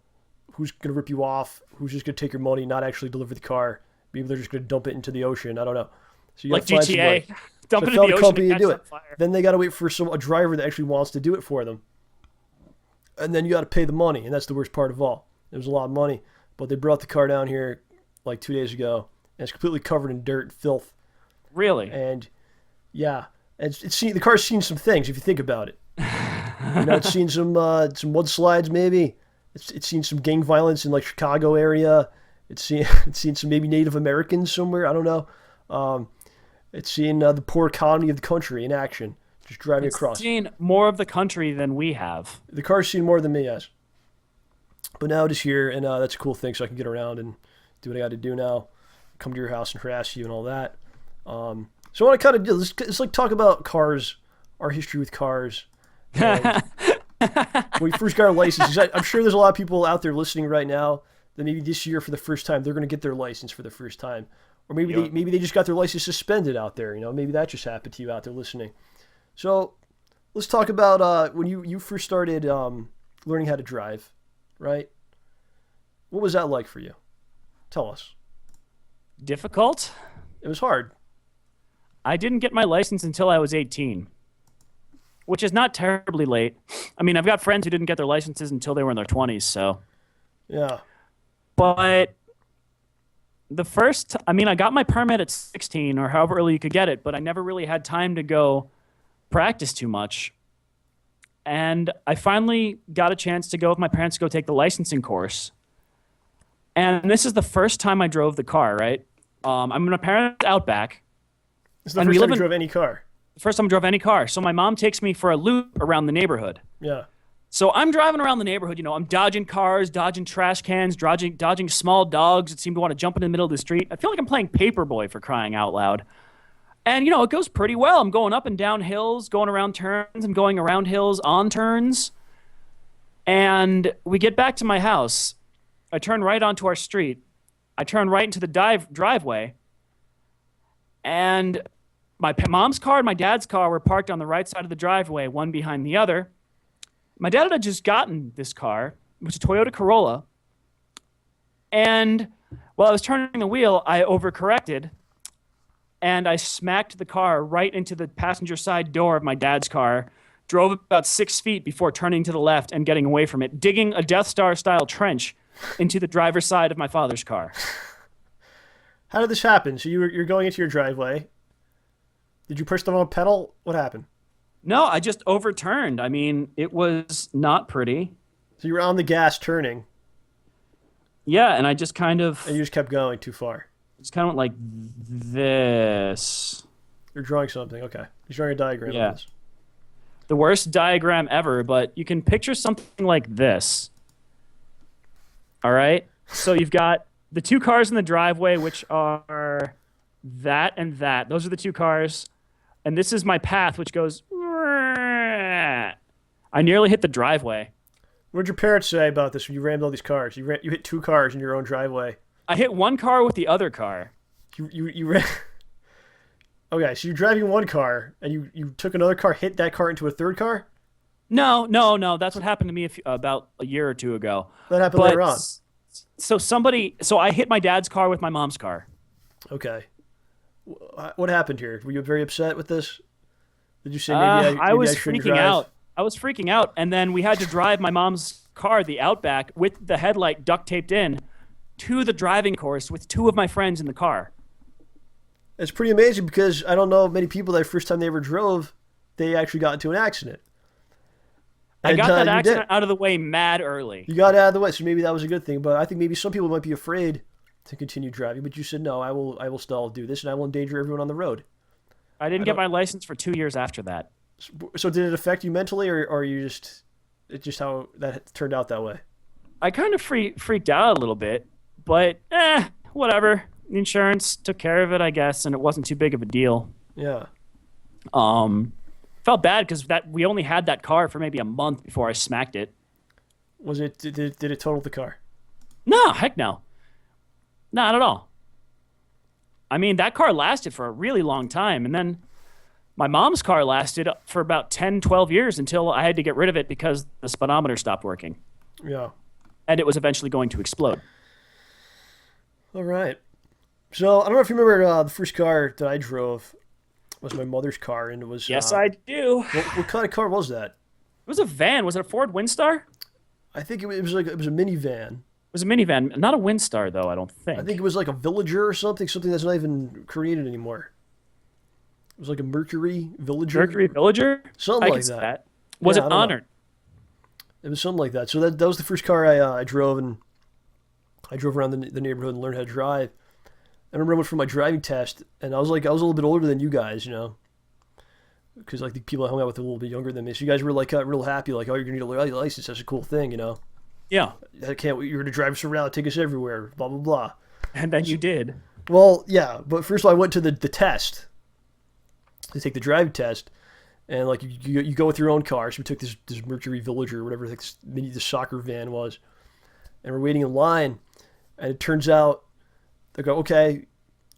who's going to rip you off, who's just going to take your money, not actually deliver the car. Maybe they're just going to dump it into the ocean. I don't know. So you like GTA. Dump it into the ocean company and to do it. Fire. Then they got to wait for a driver that actually wants to do it for them. And then you got to pay the money, and that's the worst part of all. It was a lot of money. But they brought the car down here 2 days ago, and it's completely covered in dirt and filth. Really? And, yeah. And the car's seen some things, if you think about it. It's seen some mudslides, maybe. It's seen some gang violence in Chicago area. it's seen some maybe Native Americans somewhere. I don't know. It's seen the poor economy of the country in action, just driving across. It's seen more of the country than we have. The car's seen more than me, yes. But now it is here, and that's a cool thing, so I can get around and do what I got to do now. Come to your house and harass you and all that. So I want to kind of let's like talk about cars, our history with cars. When we first got our license, I'm sure there's a lot of people out there listening right now that maybe this year for the first time they're going to get their license for the first time, or maybe they just got their license suspended out there. You know, maybe that just happened to you out there listening. So let's talk about when you first started learning how to drive, right? What was that like for you? Tell us. Difficult? It was hard. I didn't get my license until I was 18, which is not terribly late. I mean, I've got friends who didn't get their licenses until they were in their 20s, so. Yeah. But I got my permit at 16 or however early you could get it, but I never really had time to go practice too much. And I finally got a chance to go with my parents to go take the licensing course. And this is the first time I drove the car, right? I'm in my parents' Outback. This is the first time you drove any car? First time I drove any car. So my mom takes me for a loop around the neighborhood. Yeah. So I'm driving around the neighborhood, you know, I'm dodging cars, dodging trash cans, dodging small dogs that seem to want to jump in the middle of the street. I feel like I'm playing Paperboy, for crying out loud. And, you know, it goes pretty well. I'm going up and down hills, going around turns, and going around hills on turns. And we get back to my house. I turn right onto our street. I turn right into the driveway. And my mom's car and my dad's car were parked on the right side of the driveway, one behind the other. My dad had just gotten this car, which is a Toyota Corolla. And while I was turning the wheel, I overcorrected. And I smacked the car right into the passenger side door of my dad's car, drove about 6 feet before turning to the left and getting away from it, digging a Death Star-style trench into the driver's side of my father's car. How did this happen? So you're going into your driveway. Did you push the wrong pedal? What happened? No, I just overturned. I mean, it was not pretty. So you were on the gas turning. Yeah, and I just kind of... And you just kept going too far. Just kind of went like this. You're drawing something. Okay. You're drawing a diagram of this. The worst diagram ever, but you can picture something like this. All right? So you've got the two cars in the driveway, which are that and that. Those are the two cars. And this is my path, which goes... I nearly hit the driveway. What did your parents say about this when you rammed all these cars? You hit two cars in your own driveway. I hit one car with the other car. You ran... Okay, so you're driving one car, and you took another car, hit that car into a third car? No. That's what happened to me about a year or two ago. That happened later on. So I hit my dad's car with my mom's car. Okay. What happened here? Were you very upset with this? Did you say maybe I was shouldn't freaking drive? out. I was freaking out, and then we had to drive my mom's car, the Outback, with the headlight duct taped in, to the driving course with two of my friends in the car. It's pretty amazing because I don't know many people that first time they ever drove, they actually got into an accident. I got that accident out of the way mad early. You got it out of the way, so maybe that was a good thing. But I think maybe some people might be afraid to continue driving. But you said, no, I will still do this, and I will endanger everyone on the road. I didn't get my license for 2 years after that. So did it affect you mentally, or you just how that turned out that way? I kind of freaked out a little bit, but whatever. The insurance took care of it, I guess, and it wasn't too big of a deal. Yeah. Felt bad because we only had that car for maybe a month before I smacked it. Was it? Did it total the car? No, heck no. Not at all. I mean, that car lasted for a really long time, and then my mom's car lasted for about 10, 12 years until I had to get rid of it because the speedometer stopped working. Yeah. And it was eventually going to explode. All right. So I don't know if you remember the first car that I drove was my mother's car, and it was... Yes, I do. What kind of car was that? It was a van. Was it a Ford Windstar? I think it was a minivan. It was a minivan. Not a Windstar, though, I don't think. I think it was like a Villager or something that's not even created anymore. It was like a Mercury Villager. Mercury Villager? Something like that. Was it honored? It was something like that. So that was the first car I drove, and I drove around the neighborhood and learned how to drive. I remember I went for my driving test, and I was a little bit older than you guys, because like the people I hung out with were a little bit younger than me. So you guys were like real happy, like, oh, you're gonna need a license. That's a cool thing, Yeah. I can't. You're gonna drive us around, take us everywhere, blah blah blah. And then you did. Well, yeah, but first of all, I went to the test to take the driving test, and like you go with your own car. So we took this Mercury Villager or whatever the soccer van was, and we're waiting in line, and it turns out they go, okay,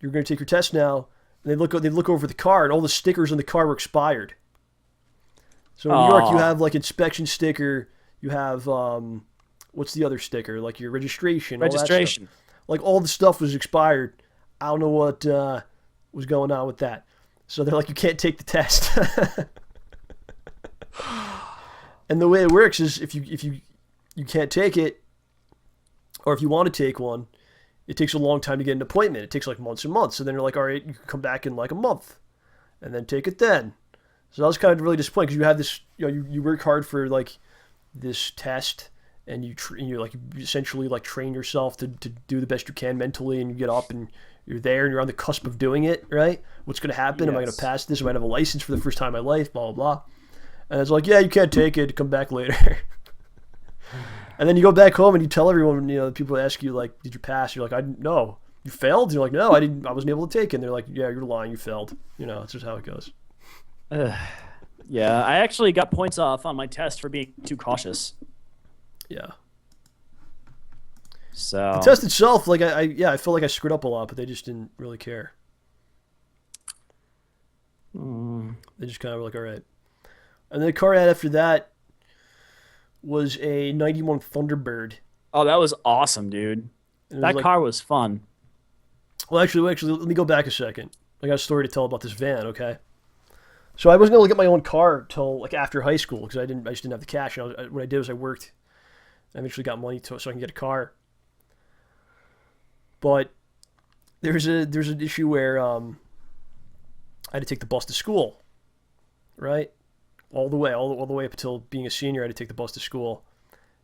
you're going to take your test now. And they look over the car, and all the stickers on the car were expired. So in New York, you have like inspection sticker, you have what's the other sticker, like your registration. All that stuff. Like all the stuff was expired. I don't know what was going on with that. So they're like, you can't take the test. And the way it works is if you can't take it, or if you want to take one, it takes a long time to get an appointment. It takes like months and months. So then they're like, all right, you can come back in like a month and then take it then. So I was kind of really disappointed because you have this, you work hard for like this test, and you essentially like train yourself to do the best you can mentally, and you get up and you're there and you're on the cusp of doing it, right? What's going to happen? Yes. Am I going to pass this? Am I going to have a license for the first time in my life? Blah, blah, blah. And it's like, yeah, you can't take it. Come back later. And then you go back home and you tell everyone, people ask you, like, did you pass? You're like, no. You failed? You're like, no, I wasn't able to take it. And they're like, yeah, you're lying. You failed. That's just how it goes. Yeah, I actually got points off on my test for being too cautious. Yeah. So the test itself, like, I felt like I screwed up a lot, but they just didn't really care. They just kind of were like, all right. And then the car I had after that was a 91 Thunderbird. Oh, that was awesome, dude. That car was fun. Well, actually, let me go back a second. I got a story to tell about this van, okay? So I wasn't able to get my own car till like after high school because I just didn't have the cash. What I did was I worked. I eventually got money so I can get a car. But there's an issue where I had to take the bus to school, right? All the way up until being a senior, I had to take the bus to school.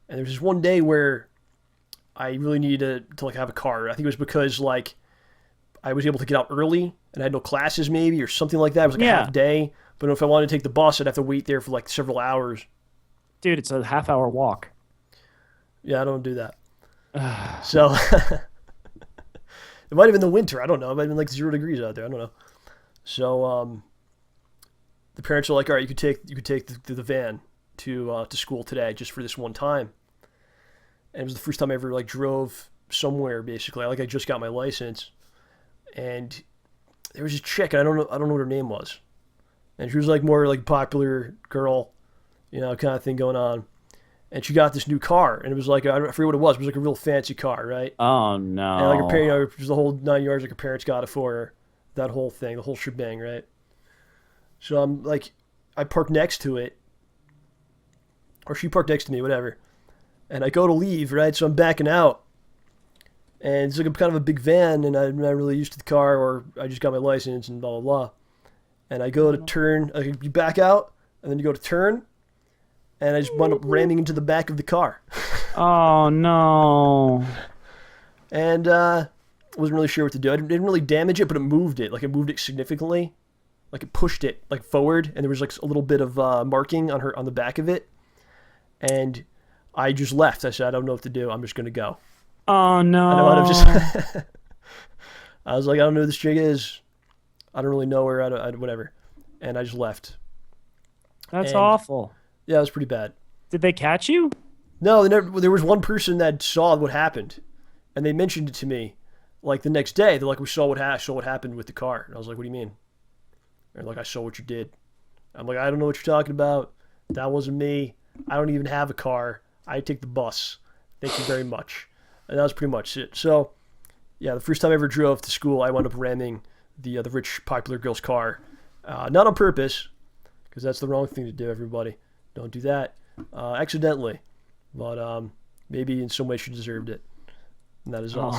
And there was this one day where I really needed to like have a car. I think it was because like I was able to get out early and I had no classes maybe or something like that. It was like a half day. But if I wanted to take the bus, I'd have to wait there for like several hours. Dude, it's a half-hour walk. Yeah, I don't do that. So it might have been the winter. I don't know. It might have been like 0 degrees out there. I don't know. So the parents are like, all right, you could take the van to school today just for this one time. And it was the first time I ever like drove somewhere basically. I just got my license, and there was this chick, and I don't know what her name was, and she was like more like popular girl, kind of thing going on. And she got this new car, and it was like, I forget what it was. It was like a real fancy car, right? Oh no! And like her parents, it was the whole 9 yards. Like her parents got it for her, that whole thing, the whole shebang, right? So I'm like, I parked next to it, or she parked next to me, whatever. And I go to leave, right? So I'm backing out, and it's like kind of a big van, and I'm not really used to the car, or I just got my license, and blah blah blah. And I go to turn, you back out, and then you go to turn. And I just wound up ramming into the back of the car. Oh, no. And wasn't really sure what to do. I didn't really damage it, but it moved it. Like, it moved it significantly. Like, it pushed it, like, forward. And there was, like, a little bit of marking on the back of it. And I just left. I said, I don't know what to do. I'm just going to go. Oh, no. I was like, I don't know who this chick is. I don't really know her. Whatever. And I just left. That's awful. Yeah, it was pretty bad. Did they catch you? No, there was one person that saw what happened, and they mentioned it to me, like the next day. They're like, "We saw what happened with the car." And I was like, "What do you mean?" They're like, "I saw what you did." I'm like, "I don't know what you're talking about. That wasn't me. I don't even have a car. I take the bus. Thank you very much." And that was pretty much it. So, yeah, the first time I ever drove to school, I wound up ramming the rich popular girl's car, not on purpose, because that's the wrong thing to do. Everybody. Don't do that accidentally, but maybe in some way she deserved it, and that is all.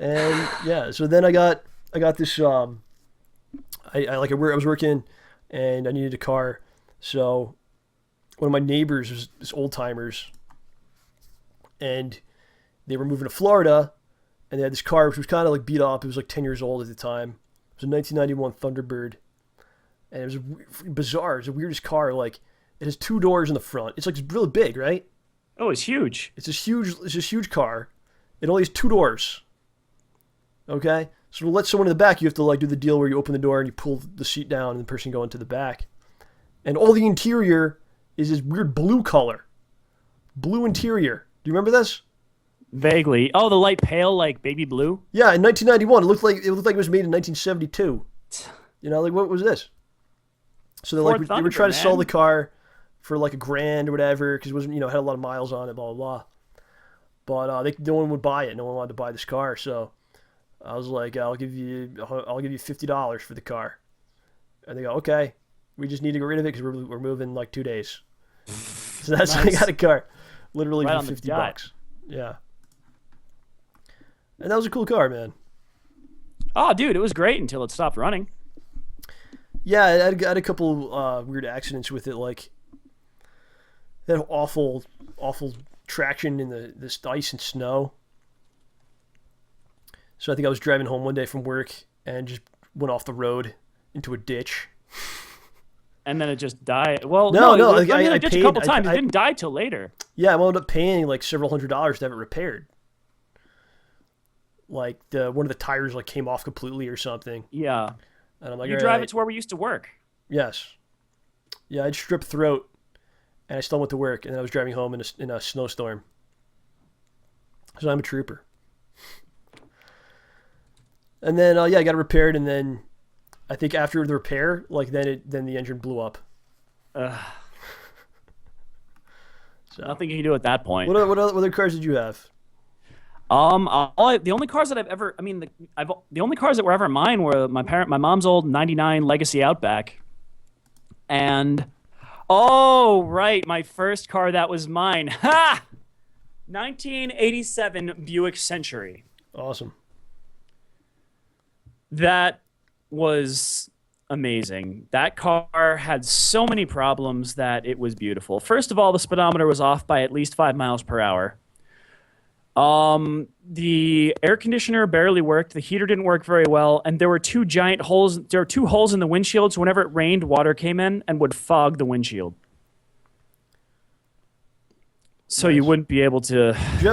And yeah, so then I got this. I was working, and I needed a car, so one of my neighbors was this old timers, and they were moving to Florida, and they had this car which was kind of like beat up. It was like 10 years old at the time. It was a 1991 Thunderbird, and it was bizarre. It was the weirdest car. Like, it has 2 doors in the front. It's like really big, right? Oh, it's huge. It's this huge car. It only has 2 doors. Okay, so to let someone in the back, you have to like do the deal where you open the door and you pull the seat down, and the person go into the back. And all the interior is this weird blue color, blue interior. Do you remember this? Vaguely. Oh, the light pale, like baby blue. Yeah, in 1991, it looked like it was made in 1972. You know, like what was this? So they were trying to sell the car for like $1,000 or whatever because it wasn't, had a lot of miles on it, blah blah blah. But no one would buy it. No one wanted to buy this car, so I was like, I'll give you $50 for the car. And they go, okay, we just need to get rid of it because we're moving in like 2 days. So that's nice. How I got a car, literally right for $50. Yeah. And that was a cool car, man. Oh, dude, it was great until it stopped running. Yeah, I had a couple weird accidents with it. Like, it had awful traction in this ice and snow. So I think I was driving home one day from work and just went off the road into a ditch. And then it just died. Well, no, I paid a couple times. It didn't die till later. Yeah, I wound up paying like several $100s to have it repaired. Like one of the tires like came off completely or something. Yeah. And I'm like, you drive it to where we used to work. Yes. Yeah, I'd strip throat, and I still went to work, and then I was driving home in a snowstorm. So I'm a trooper. And then I got it repaired, and then I think after the repair, like then the engine blew up. So. Nothing you can do at that point. What other cars did you have? The only cars that the only cars that were ever mine were my mom's old '99 Legacy Outback, and my first car that was mine, 1987 Buick Century. Awesome. That was amazing. That car had so many problems that it was beautiful. First of all, the speedometer was off by at least 5 miles per hour. The air conditioner barely worked. The heater didn't work very well, and there were 2 giant holes. There were 2 holes in the windshield, so whenever it rained, water came in and would fog the windshield. So nice. You wouldn't be able to. Did you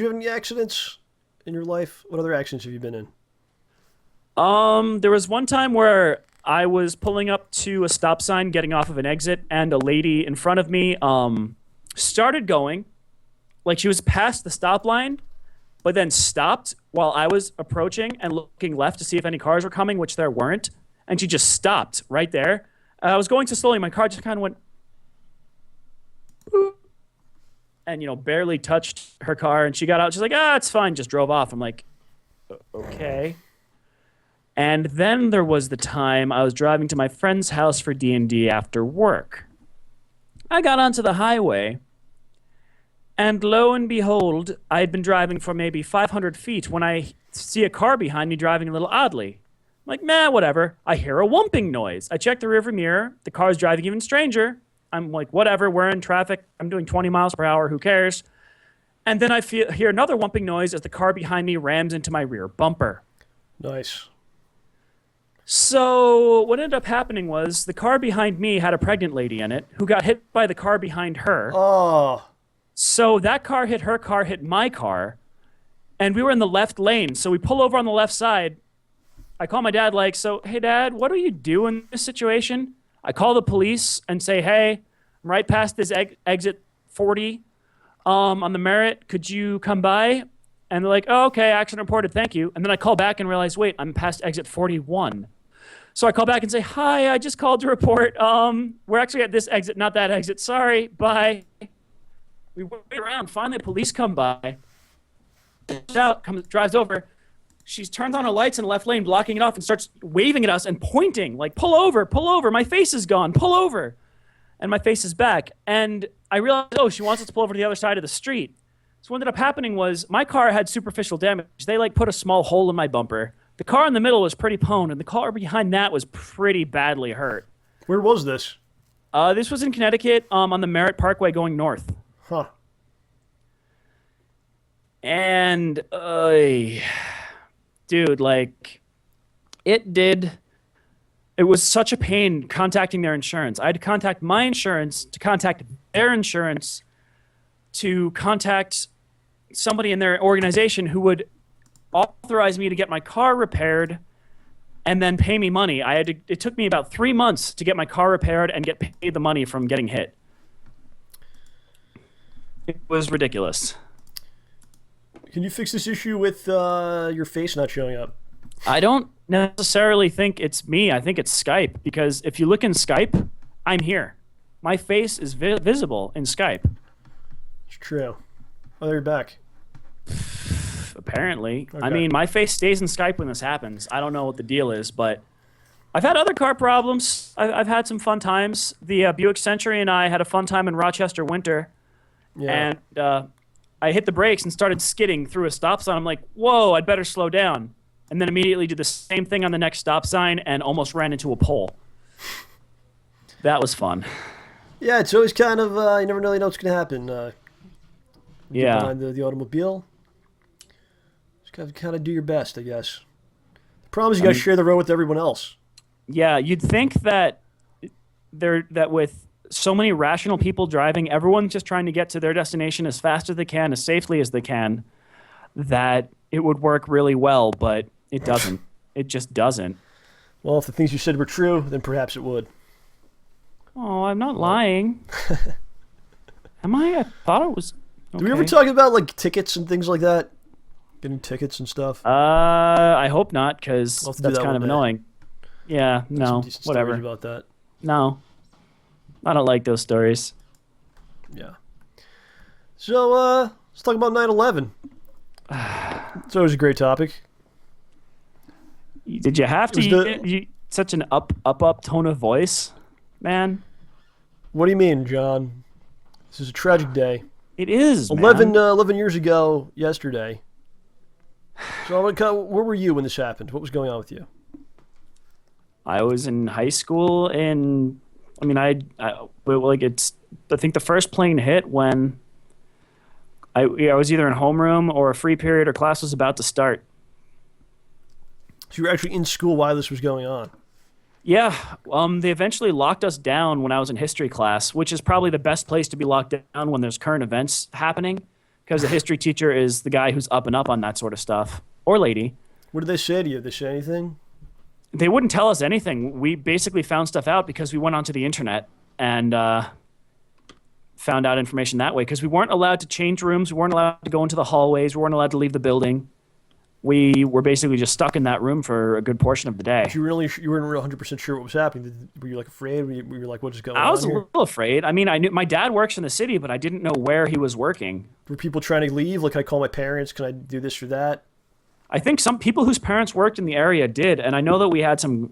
have any accidents in your life? What other accidents have you been in? There was one time where I was pulling up to a stop sign, getting off of an exit, and a lady in front of me started going. Like she was past the stop line, but then stopped while I was approaching and looking left to see if any cars were coming, which there weren't. And she just stopped right there. I was going so slowly, my car just kind of went boop, and, barely touched her car. And she got out. She's like, it's fine. Just drove off. I'm like, okay. And then there was the time I was driving to my friend's house for D&D after work. I got onto the highway. And lo and behold, I had been driving for maybe 500 feet when I see a car behind me driving a little oddly. I'm like, nah, whatever. I hear a whumping noise. I check the rearview mirror. The car's driving even stranger. I'm like, whatever, we're in traffic. I'm doing 20 miles per hour. Who cares? And then I hear another whumping noise as the car behind me rams into my rear bumper. Nice. So what ended up happening was the car behind me had a pregnant lady in it who got hit by the car behind her. Oh. So that car hit her car, hit my car, and we were in the left lane. So we pull over on the left side. I call my dad so, hey, Dad, what do you do in this situation? I call the police and say, hey, I'm right past this exit 40 on the Merritt. Could you come by? And they're like, oh, okay, accident reported, thank you. And then I call back and realize, wait, I'm past exit 41. So I call back and say, hi, I just called to report. We're actually at this exit, not that exit. Sorry, bye. We wait around. Finally, the police come by. Drives over. She turns on her lights in the left lane, blocking it off, and starts waving at us and pointing, like, pull over, pull over. My face is gone, pull over. And my face is back. And I realized, she wants us to pull over to the other side of the street. So what ended up happening was my car had superficial damage. They, put a small hole in my bumper. The car in the middle was pretty pwned, and the car behind that was pretty badly hurt. Where was this? This was in Connecticut on the Merritt Parkway going north. Huh. And, dude, like, it was such a pain contacting their insurance. I had to contact my insurance, to contact their insurance, to contact somebody in their organization who would authorize me to get my car repaired and then pay me money. It took me about 3 months to get my car repaired and get paid the money from getting hit. It was ridiculous. Can you fix this issue with your face not showing up? I don't necessarily think it's me. I think it's Skype, because if you look in Skype, I'm here. My face is visible in Skype. It's true. Oh, they're back. Apparently. Okay. I mean, my face stays in Skype when this happens. I don't know what the deal is, but I've had other car problems. I've had some fun times. The Buick Century and I had a fun time in Rochester winter. Yeah. And I hit the brakes and started skidding through a stop sign. I'm like, whoa, I'd better slow down. And then immediately did the same thing on the next stop sign and almost ran into a pole. That was fun. Yeah, it's always kind of, you never really know what's going to happen. Yeah. Behind the automobile. Just kind of do your best, I guess. The problem is you got to share the road with everyone else. Yeah, you'd think that with so many rational people driving, everyone's just trying to get to their destination as fast as they can, as safely as they can, that it would work really well, but it doesn't. It just doesn't. Well, if the things you said were true, then perhaps it would. Oh, I'm not lying. Am I? I thought it was. Okay. Do we ever talk about like tickets and things like that? Getting tickets and stuff? I hope not, because We'll have to do that's that kind one of day. annoying. Yeah, no, Some decent stories whatever. about that. No, I don't like those stories. Yeah. So, let's talk about 9/11. It's always a great topic. Did you have to It was use such an up tone of voice, man? What do you mean, John? This is a tragic day. It is, man. 11 years ago yesterday. So, where were you when this happened? What was going on with you? I was in high school, and I mean, I think the first plane hit when I was either in homeroom or a free period or class was about to start. So you were actually in school while this was going on? Yeah, they eventually locked us down when I was in history class, which is probably the best place to be locked down when there's current events happening, because the history teacher is the guy who's up and up on that sort of stuff, or lady. What did they say to you? Did they say anything? They wouldn't tell us anything. We basically found stuff out because we went onto the internet and found out information that way, because we weren't allowed to change rooms. We weren't allowed to go into the hallways. We weren't allowed to leave the building. We were basically just stuck in that room for a good portion of the day. You weren't real 100% sure what was happening. Were you like afraid? Were you like, what is going on I was a here? little afraid. I mean, I knew my dad works in the city, but I didn't know where he was working. Were people trying to leave? Like, can I call my parents? Can I do this or that? I think some people whose parents worked in the area did, and I know that we had some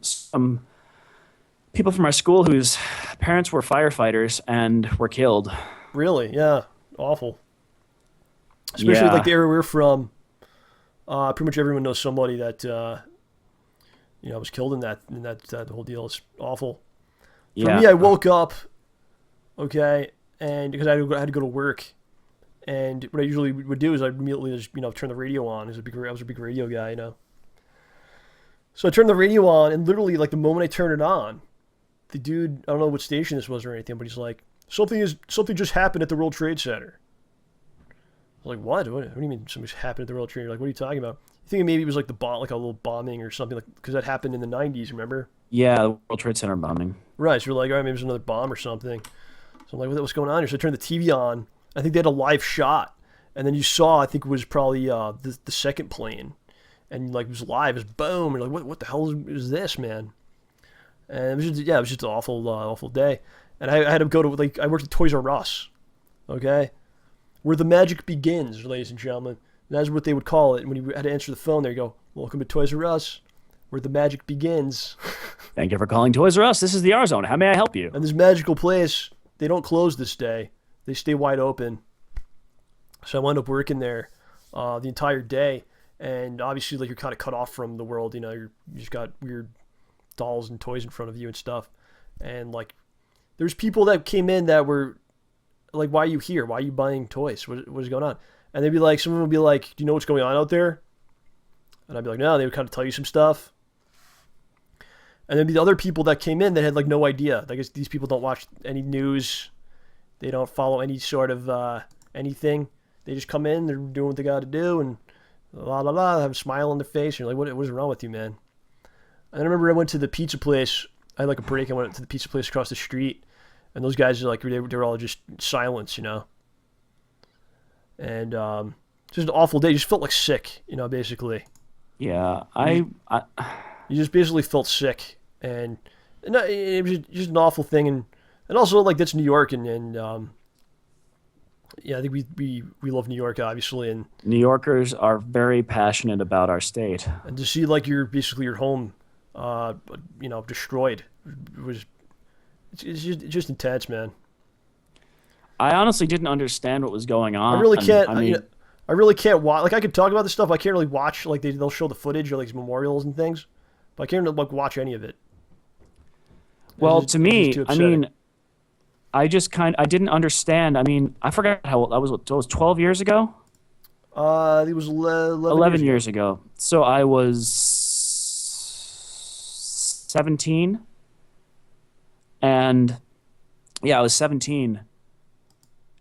people from our school whose parents were firefighters and were killed. Really? Yeah. Awful. Especially Yeah. like the area we're from. Pretty much everyone knows somebody that was killed in that whole deal. It's awful. For Yeah. me, I woke up, okay, and because I had to go to work, and what I usually would do is I'd immediately just turn the radio on. I was a big radio guy, So I turned the radio on, and literally like the moment I turned it on, the dude, I don't know what station this was or anything, but he's like, something just happened at the World Trade Center. I was like, what? What do you mean something's happened at the World Trade Center? Like, what are you talking about? You thinking maybe it was like like a little bombing or something, like, because that happened in the 90s, remember? Yeah, the World Trade Center bombing. Right, so you're like, all right, maybe there's another bomb or something. So I'm like, what's going on here? So I turned the TV on. I think they had a live shot. And then you saw, I think it was probably the second plane. And like it was live, it was boom. And you're like, what the hell is this, man? And it was just an awful day. And I had to go to, I worked at Toys R Us, okay? Where the magic begins, ladies and gentlemen. And that's what they would call it. And when you had to answer the phone, there you go, welcome to Toys R Us, where the magic begins. Thank you for calling Toys R Us. This is the R Zone. How may I help you? And this magical place, they don't close this day. They stay wide open. So I wound up working there the entire day. And obviously, like, you're kind of cut off from the world. You just got weird dolls and toys in front of you and stuff. And, like, there's people that came in that were like, why are you here? Why are you buying toys? What is going on? And they'd be like, someone would be like, "Do you know what's going on out there?" And I'd be like, "No." They would kind of tell you some stuff. And there'd be the other people that came in that had like no idea. I guess these people don't watch any news. They don't follow any sort of anything. They just come in, they're doing what they got to do, and la la la, have a smile on their face. And you're like, what is wrong with you, man? And I remember I went to the pizza place. I had like a break. I went to the pizza place across the street, and those guys are like, they were all just silence, you know. And just an awful day. You just felt like sick, you know, basically. Yeah, You just basically felt sick, and it was just an awful thing, and also like that's New York, and yeah, I think we love New York, obviously, and New Yorkers are very passionate about our state. And to see like basically your home, you know, destroyed, it's just intense, man. I honestly didn't understand what was going on. I really can't. I mean, I really can't watch. Like I could talk about this stuff. I can't really watch. Like they'll show the footage or like these memorials and things, but I can't like watch any of it. well, It's to just me, too I upsetting. mean, I didn't understand. I mean, I forgot how old I was. It was 12 years ago. It was 11 years ago. So I was 17. And yeah, I was 17.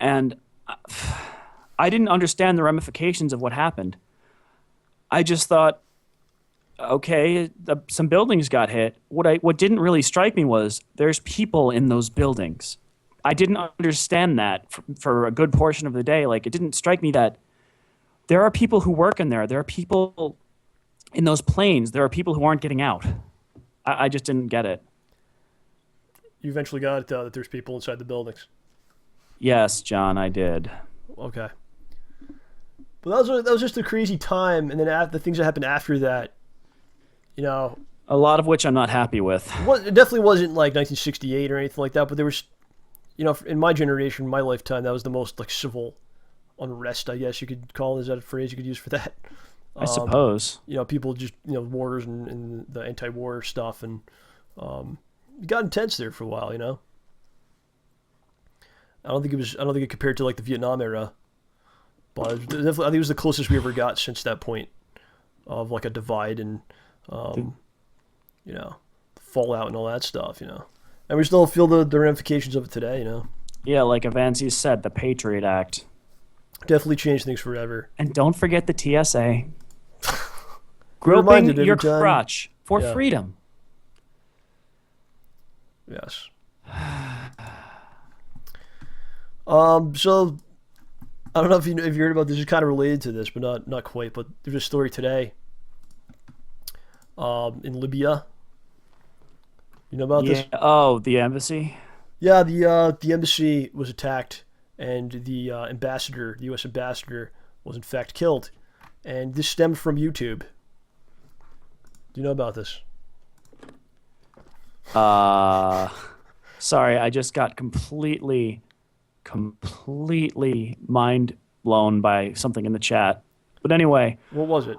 And I didn't understand the ramifications of what happened. I just thought, okay, some buildings got hit. What didn't really strike me was there's people in those buildings. I didn't understand that for a good portion of the day. Like, it didn't strike me that there are people who work in there. There are people in those planes. There are people who aren't getting out. I just didn't get it. You eventually got it that there's people inside the buildings. Yes, John, I did. Okay. But that was just a crazy time, and then the things that happened after that, you know, A lot of which I'm not happy with. it definitely wasn't like 1968 or anything like that. But there was, you know, in my generation, my lifetime, that was the most like civil unrest, I guess you could call it. Is that a phrase you could use for that? I suppose. You know, people just, you know, wars and the anti-war stuff, and it got intense there for a while, you know. I don't think it compared to like the Vietnam era, but definitely, I think it was the closest we ever got since that point of like a divide and you know, fallout and all that stuff, you know. And we still feel the ramifications of it today, you know. Yeah, like Avanzi said, the Patriot Act. Definitely changed things forever. And don't forget the TSA. reminded Groping your every time. crotch for Yeah. freedom. Yes. So I don't know if you heard about this. It's kind of related to this, but not quite. But there's a story today. In Libya. You know about this? Oh, the embassy? Yeah, the embassy was attacked, and the ambassador, the U.S. ambassador, was in fact killed, and this stemmed from YouTube. Do you know about this? Sorry, I just got completely mind blown by something in the chat. But anyway, What was it?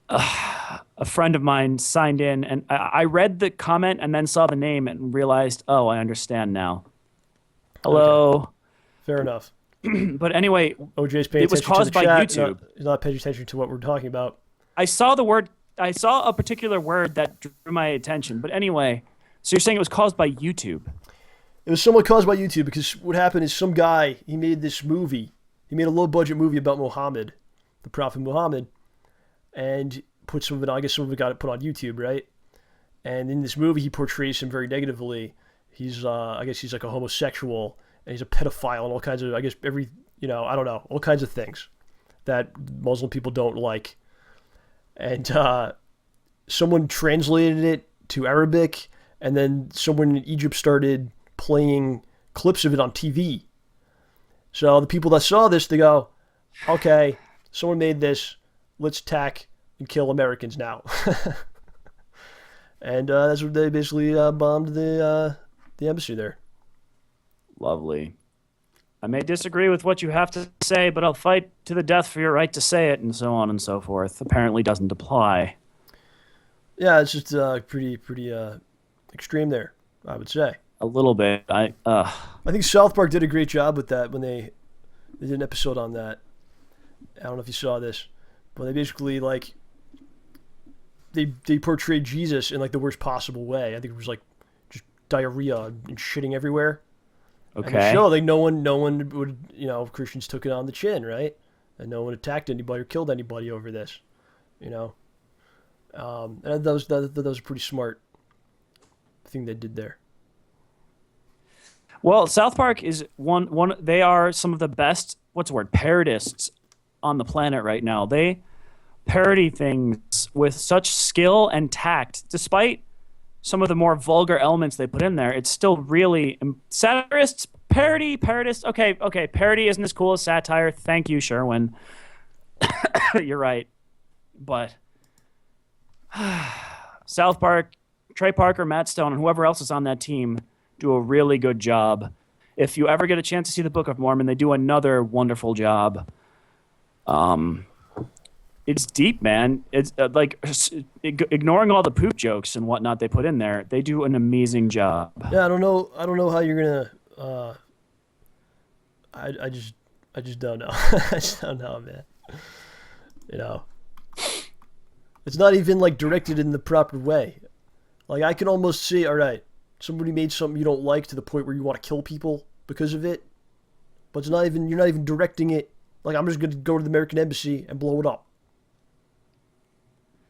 a friend of mine signed in, and I read the comment and then saw the name and realized, oh, I understand now. Hello. Fair enough. But anyway, OJ's paying it was attention caused to the by chat. YouTube. He's not paying attention to what we're talking about. I saw a particular word that drew my attention. But anyway, so you're saying it was caused by YouTube? It was somewhat caused by YouTube because what happened is some guy, he made this movie. He made a low-budget movie about Muhammad, the Prophet Muhammad, and put some of it, I guess some of it got put on YouTube, right? And in this movie, he portrays him very negatively. He's, I guess he's like a homosexual, and he's a pedophile, and all kinds of, I guess I don't know, all kinds of things that Muslim people don't like. And someone translated it to Arabic, and then someone in Egypt started playing clips of it on TV. So the people that saw this, they go, okay, someone made this, let's attack and kill Americans now. And that's what they basically bombed the embassy there. Lovely. I may disagree with what you have to say, but I'll fight to the death for your right to say it, and so on and so forth. Apparently doesn't apply. Yeah, it's just pretty extreme there, I would say. A little bit. I think South Park did a great job with that when they did an episode on that. I don't know if you saw this, but they basically like they portrayed Jesus in like the worst possible way. I think it was like just diarrhea and shitting everywhere. Okay. And the show, like no one would, Christians took it on the chin, right? And no one attacked anybody or killed anybody over this, And that was a pretty smart thing they did there. Well, South Park is one. They are some of the best. What's the word? Parodists on the planet right now. They parody things with such skill and tact, despite some of the more vulgar elements they put in there. It's still really satirists, parodists. Okay, parody isn't as cool as satire. Thank you, Sherwin. You're right, but South Park, Trey Parker, Matt Stone, and whoever else is on that team do a really good job. If you ever get a chance to see the Book of Mormon, they do another wonderful job. It's deep, man. It's ignoring all the poop jokes and whatnot they put in there. They do an amazing job. Yeah, I don't know how you're gonna. I just don't know. I just don't know, man. It's not even like directed in the proper way. Like I can almost see, all right, somebody made something you don't like to the point where you want to kill people because of it, but you're not even directing it. Like I'm just gonna go to the American Embassy and blow it up.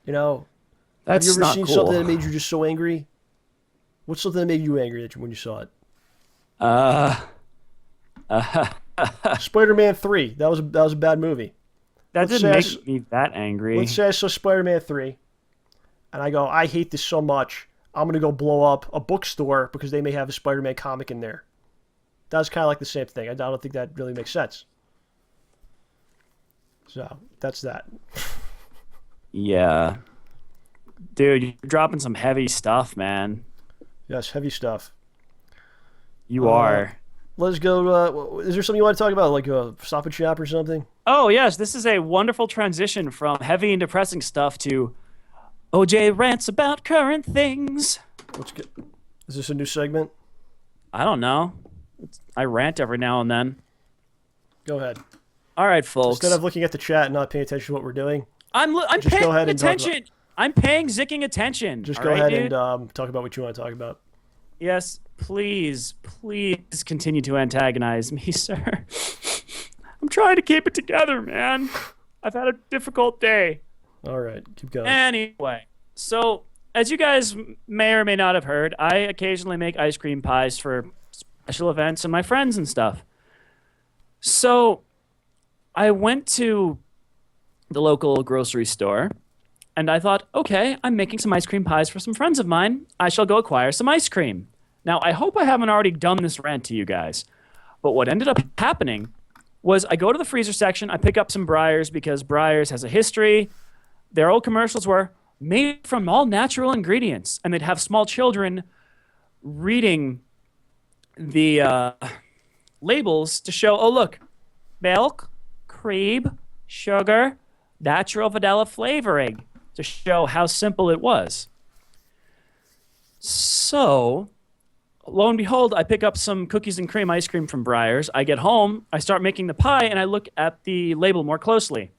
That's have you ever not seen cool. something that made you just so angry? What's something that made you angry when you saw it? Spider-Man 3. That was a bad movie. That didn't make me that angry. Let's say I saw Spider-Man 3, and I go, I hate this so much. I'm gonna go blow up a bookstore because they may have a Spider-Man comic in there. That's kind of like the same thing. I don't think that really makes sense. So that's that. Yeah. Dude, you're dropping some heavy stuff, man. Yes, heavy stuff. You are. Let's go. Is there something you want to talk about, like a Stop and Shop or something? Oh, yes. This is a wonderful transition from heavy and depressing stuff to OJ rants about current things. Is this a new segment? I don't know. I rant every now and then. Go ahead. All right, folks. Instead of looking at the chat and not paying attention to what we're doing, I'm just paying go ahead and attention. I'm paying zicking attention. Just all go right, ahead dude? and talk about what you want to talk about. Yes, please continue to antagonize me, sir. I'm trying to keep it together, man. I've had a difficult day. All right, keep going. Anyway, so as you guys may or may not have heard, I occasionally make ice cream pies for special events and my friends and stuff. So I went to the local grocery store, and I thought, okay, I'm making some ice cream pies for some friends of mine. I shall go acquire some ice cream. Now, I hope I haven't already done this rant to you guys, but what ended up happening was I go to the freezer section, I pick up some Breyers because Breyers has a history. Their old commercials were made from all natural ingredients, and they'd have small children reading the labels to show, oh, look, milk, cream, sugar, natural vanilla flavoring, to show how simple it was. So, lo and behold, I pick up some cookies and cream ice cream from Breyers. I get home, I start making the pie, and I look at the label more closely.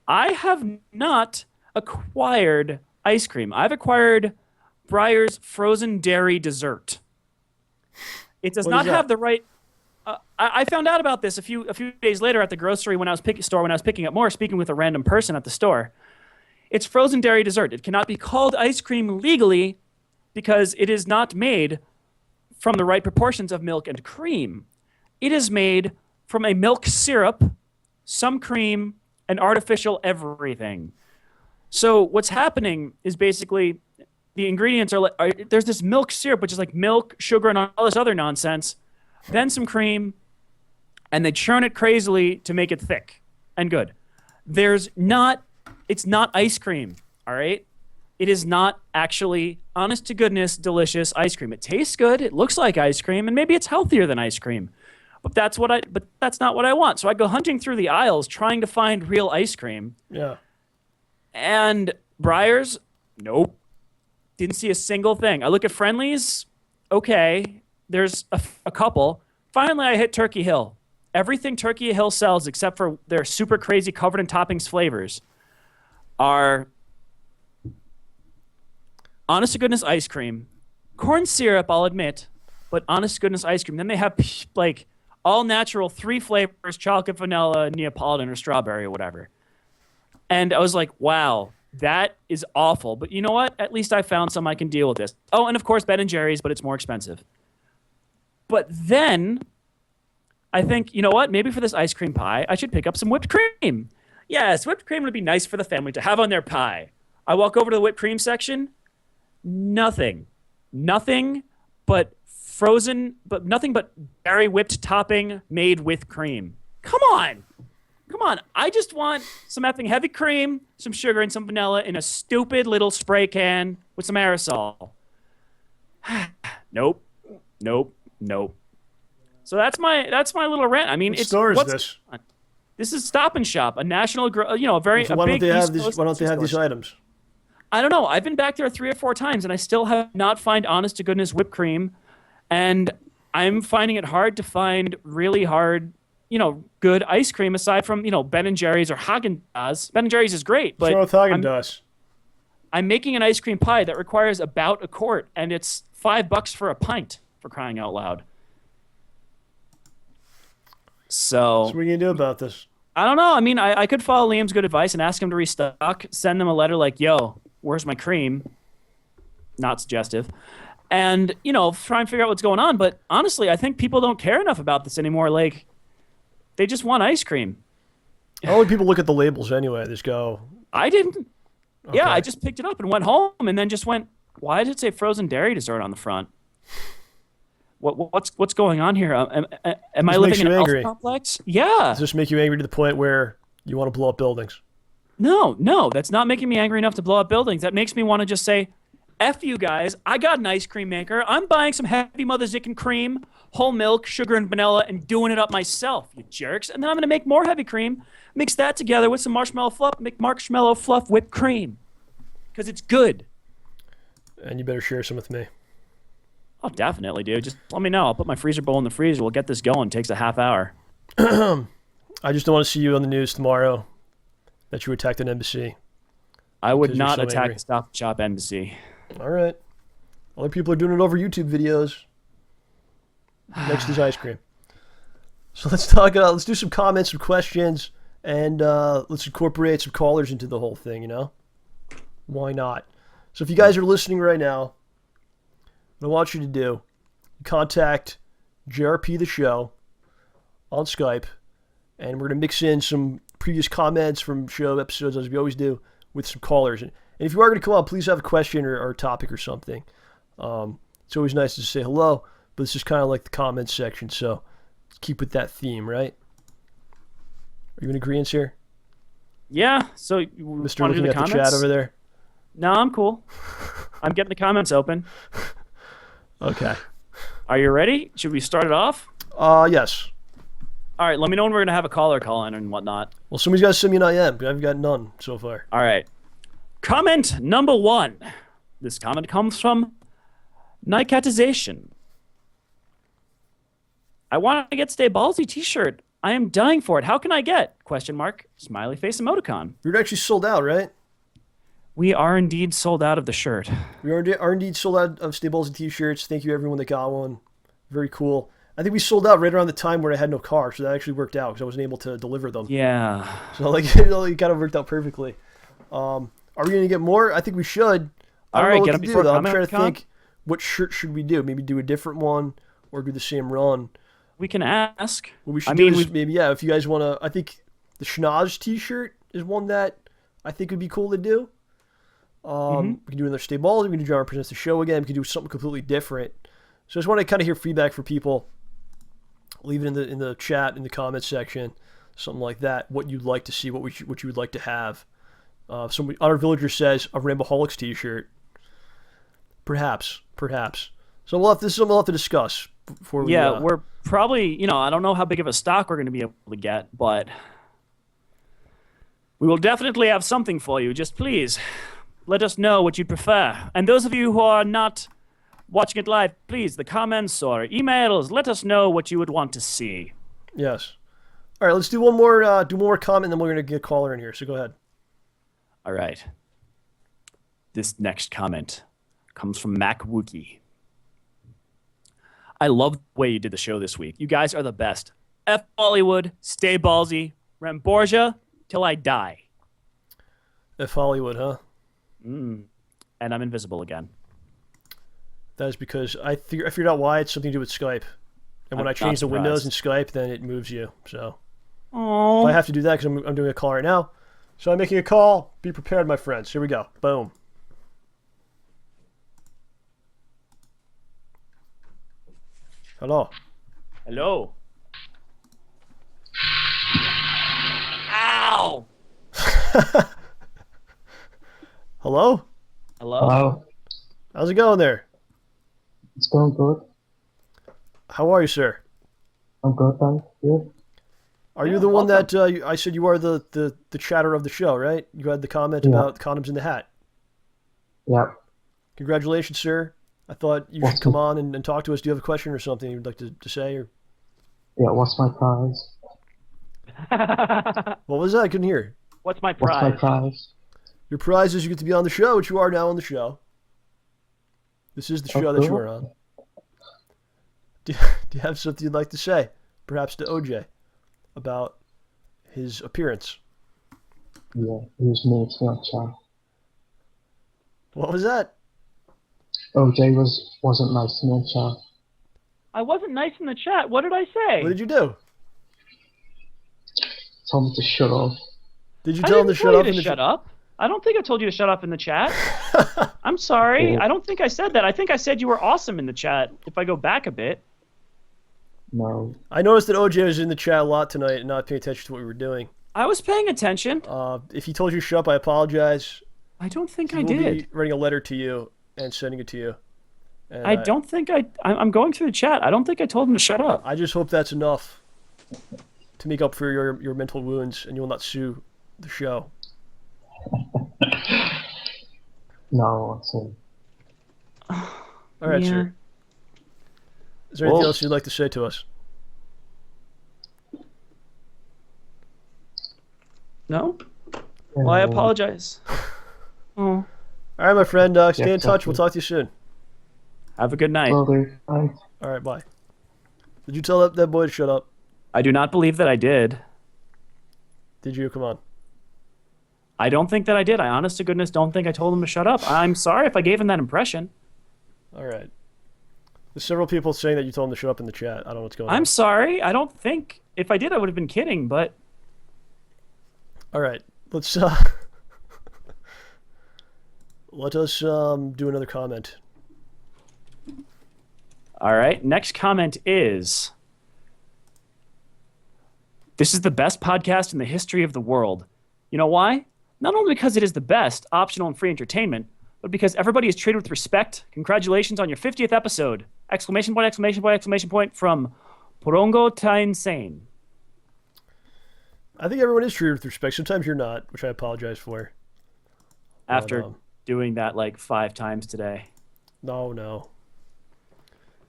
I have not acquired ice cream. I've acquired Breyers frozen dairy dessert. It does not have the right... I found out about this a few days later at the grocery when I was picking up more, speaking with a random person at the store. It's frozen dairy dessert. It cannot be called ice cream legally because it is not made from the right proportions of milk and cream. It is made from a milk syrup, some cream, and artificial everything. So what's happening is basically the ingredients are there's this milk syrup, which is like milk, sugar, and all this other nonsense, then some cream, and they churn it crazily to make it thick and good. It's not ice cream, all right? It is not actually, honest to goodness, delicious ice cream. It tastes good, it looks like ice cream, and maybe it's healthier than ice cream. But that's not what I want. So I go hunting through the aisles trying to find real ice cream. Yeah. And Breyers, nope. Didn't see a single thing. I look at Friendly's, okay, there's a couple. Finally, I hit Turkey Hill. everything Turkey Hill sells except for their super crazy covered in toppings flavors are honest to goodness ice cream, corn syrup, I'll admit, but honest to goodness ice cream. Then they have like all natural 3 flavors, chocolate, vanilla, Neapolitan, or strawberry or whatever. And I was like, wow, that is awful. But you know what? At least I found some I can deal with this. Oh, and of course Ben & Jerry's, but it's more expensive. But then I think, you know what? Maybe for this ice cream pie, I should pick up some whipped cream. Yes, whipped cream would be nice for the family to have on their pie. I walk over to the whipped cream section. Nothing but frozen, but nothing but berry whipped topping made with cream. Come on. I just want some effing heavy cream, some sugar, and some vanilla in a stupid little spray can with some aerosol. Nope. So that's my little rant. I mean, What store is this? This is Stop and Shop, a national, very So why big don't they have East these? Coast Why don't they have store. these items? I don't know. I've been back there 3 or 4 times, and I still have not found honest to goodness whipped cream, and I'm finding it hard to find really hard, good ice cream aside from Ben & Jerry's or Haagen-Dazs. Ben & Jerry's is great, but What's wrong with Haagen-Dazs? I'm making an ice cream pie that requires about a quart, and it's $5 for a pint, for crying out loud. So what are you gonna do about this? I don't know. I mean, I could follow Liam's good advice and ask him to restock, send them a letter like, yo, where's my cream? Not suggestive. And, try and figure out what's going on. But honestly, I think people don't care enough about this anymore. Like, they just want ice cream. Only people look at the labels anyway. They just go. I didn't. Okay. Yeah, I just picked it up and went home and then just went, why did it say frozen dairy dessert on the front? What's going on here? Am I living in an alpha complex? Yeah. Does this make you angry to the point where you want to blow up buildings? No, that's not making me angry enough to blow up buildings. That makes me want to just say, F you guys, I got an ice cream maker. I'm buying some heavy Mother Zickin cream, whole milk, sugar, and vanilla, and doing it up myself, you jerks. And then I'm going to make more heavy cream, mix that together with some marshmallow fluff, make marshmallow fluff whipped cream. Because it's good. And you better share some with me. Oh, definitely, dude. Just let me know. I'll put my freezer bowl in the freezer. We'll get this going. It takes a half hour. I just don't want to see you on the news tomorrow that you attacked an embassy. I would Because you're not so attack angry. the Stop and Shop embassy. All right. Other people are doing it over YouTube videos. Next is ice cream. So let's talk. Let's do some comments, some questions, and let's incorporate some callers into the whole thing. Why not? So if you guys are listening right now, what I want you to do, contact JRP the show on Skype, and we're gonna mix in some previous comments from show episodes as we always do with some callers. And if you are gonna come on, please have a question or a topic or something. It's always nice to say hello, but this is kind of like the comments section, so let's keep with that theme, right? Are you in agreement here, Yeah. So, Mr. want to do Looking the at the comments? chat over there? No, I'm cool. I'm getting the comments open. Okay. Are you ready? Should we start it off? Yes. All right. Let me know when we're gonna have a caller call in and whatnot. Well, somebody's got to send me an IM, but I've got none so far. All right. Comment number 1. This comment comes from Nicatization. I want to get StayBallsy t-shirt. I am dying for it. How can I get? Question mark. Smiley face emoticon. You're actually sold out, right? We are indeed sold out of the shirt. We are indeed sold out of StayBallsy t-shirts. Thank you everyone that got one. Very cool. I think we sold out right around the time where I had no car, so that actually worked out because I wasn't able to deliver them. Yeah. So it kind of worked out perfectly. Are we going to get more? I think we should. I don't know what to do, though. I'm trying to think, what shirt should we do? Maybe do a different one or do the same run. We can ask. What we should do is maybe, if you guys want to, I think the Schnoz t-shirt is one that I think would be cool to do. We can do another StayBallsy. We can do John Presents the show again. We can do something completely different. So I just want to kind of hear feedback from people. Leave it in the chat, in the comments section, something like that. What you'd like to see, what you would like to have. Somebody, Honor Villager says a Ramboholics t-shirt. Perhaps. So this is something we'll have to discuss before we. Yeah, we're probably, I don't know how big of a stock we're going to be able to get, but we will definitely have something for you. Just please let us know what you'd prefer. And those of you who are not watching it live, please, the comments or emails, let us know what you would want to see. Yes. All right, let's do one more comment, and then we're gonna get a caller in here. So go ahead. All right. This next comment comes from Mac Wookie. I love the way you did the show this week. You guys are the best. F Bollywood, stay ballsy, Ramborgia till I die. F Hollywood, huh? And I'm invisible again. That is because I figured out why. It's something to do with Skype. And when I'm I change the not windows in surprised. Skype, then it moves you. So Oh. I have to do that because I'm doing a call right now. So I'm making a call. Be prepared, my friends. Here we go. Boom. Hello. Hello. Ow. Hello? Hello. Hello. How's it going there? It's going good. How are you, sir? I'm good, thank you. Are you Yeah, the one welcome. that I said you are the chatter of the show, right? You had the comment Yeah. about condoms in the hat. Yeah. Congratulations, sir. I thought you should come on and talk to us. Do you have a question or something you'd like to say? Or Yeah, what's my prize? what was that? I couldn't hear. What's my What's my prize? prize? Your prize is you get to be on the show, which you are now on the show. This is the show that you cool. are on. Do you have something you'd like to say? Perhaps to OJ about his appearance. Yeah, it was me, it's not Chad. What was that? OJ wasn't nice to me, Chad. I wasn't nice in the chat. What did I say? What did you do? Told me to shut up. Did you I tell him didn't to tell shut you up? to in the shut up. I don't think I told you to shut up in the chat. I'm sorry. Cool. I don't think I said that. I think I said you were awesome in the chat. If I go back a bit. No. I noticed that OJ was in the chat a lot tonight and not paying attention to what we were doing. I was paying attention. If he told you to shut up, I apologize. I don't think I We'll did. be writing a letter to you and sending it to you. And I don't think I'm going through the chat. I don't think I told him to shut up. I just hope that's enough to make up for your mental wounds, and you will not sue the show. No, that's it. All right, Yeah. sir. Is there anything Well- else you'd like to say to us? No? Well, I apologize. Oh. All right, my friend. Stay Yeah, in touch. We'll exactly. talk to you soon. Have a good night. Will do. Bye. All right, bye. Did you tell that boy to shut up? I do not believe that I did. Did you? Come on. I don't think that I did. I honest to goodness don't think I told him to shut up. I'm sorry if I gave him that impression. All right. There's several people saying that you told him to shut up in the chat. I don't know what's going on. I'm sorry. I don't think if I did I would have been kidding, but All right. Let's let us do another comment. all right. Next comment is this is the best podcast in the history of the world. You know why? Not only because it is the best, optional and free entertainment, but because everybody is treated with respect. Congratulations on your 50th episode! Exclamation point, exclamation point, exclamation point from Porongo Tainsane. I think everyone is treated with respect. Sometimes you're not, which I apologize for. After um, doing that like 5 times today. No.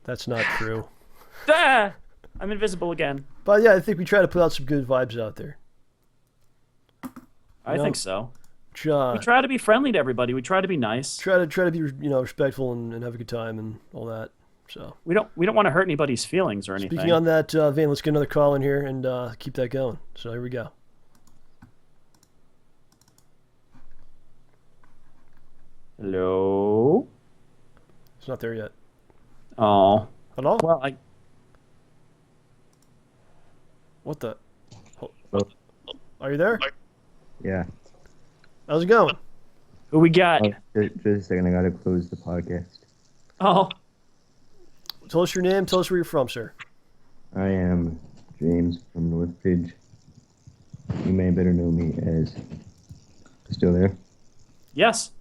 That's not true. Ah! I'm invisible again. But yeah, I think we try to put out some good vibes out there. I No. think so. Which, We try to be friendly to everybody. We try to be nice. try to be respectful and have a good time and all that. So We don't want to hurt anybody's feelings or anything. speaking on that vein, let's get another call in here and keep that going. So here we go. Hello. It's not there yet. Oh. Hello? Well, What the? Hello? Are you there? Yeah. How's it going? who we got? Just a second, I gotta close the podcast. Oh. Tell us your name. Tell us where you're from, sir. I am James from Northbridge. You may better know me as... Still there? Yes.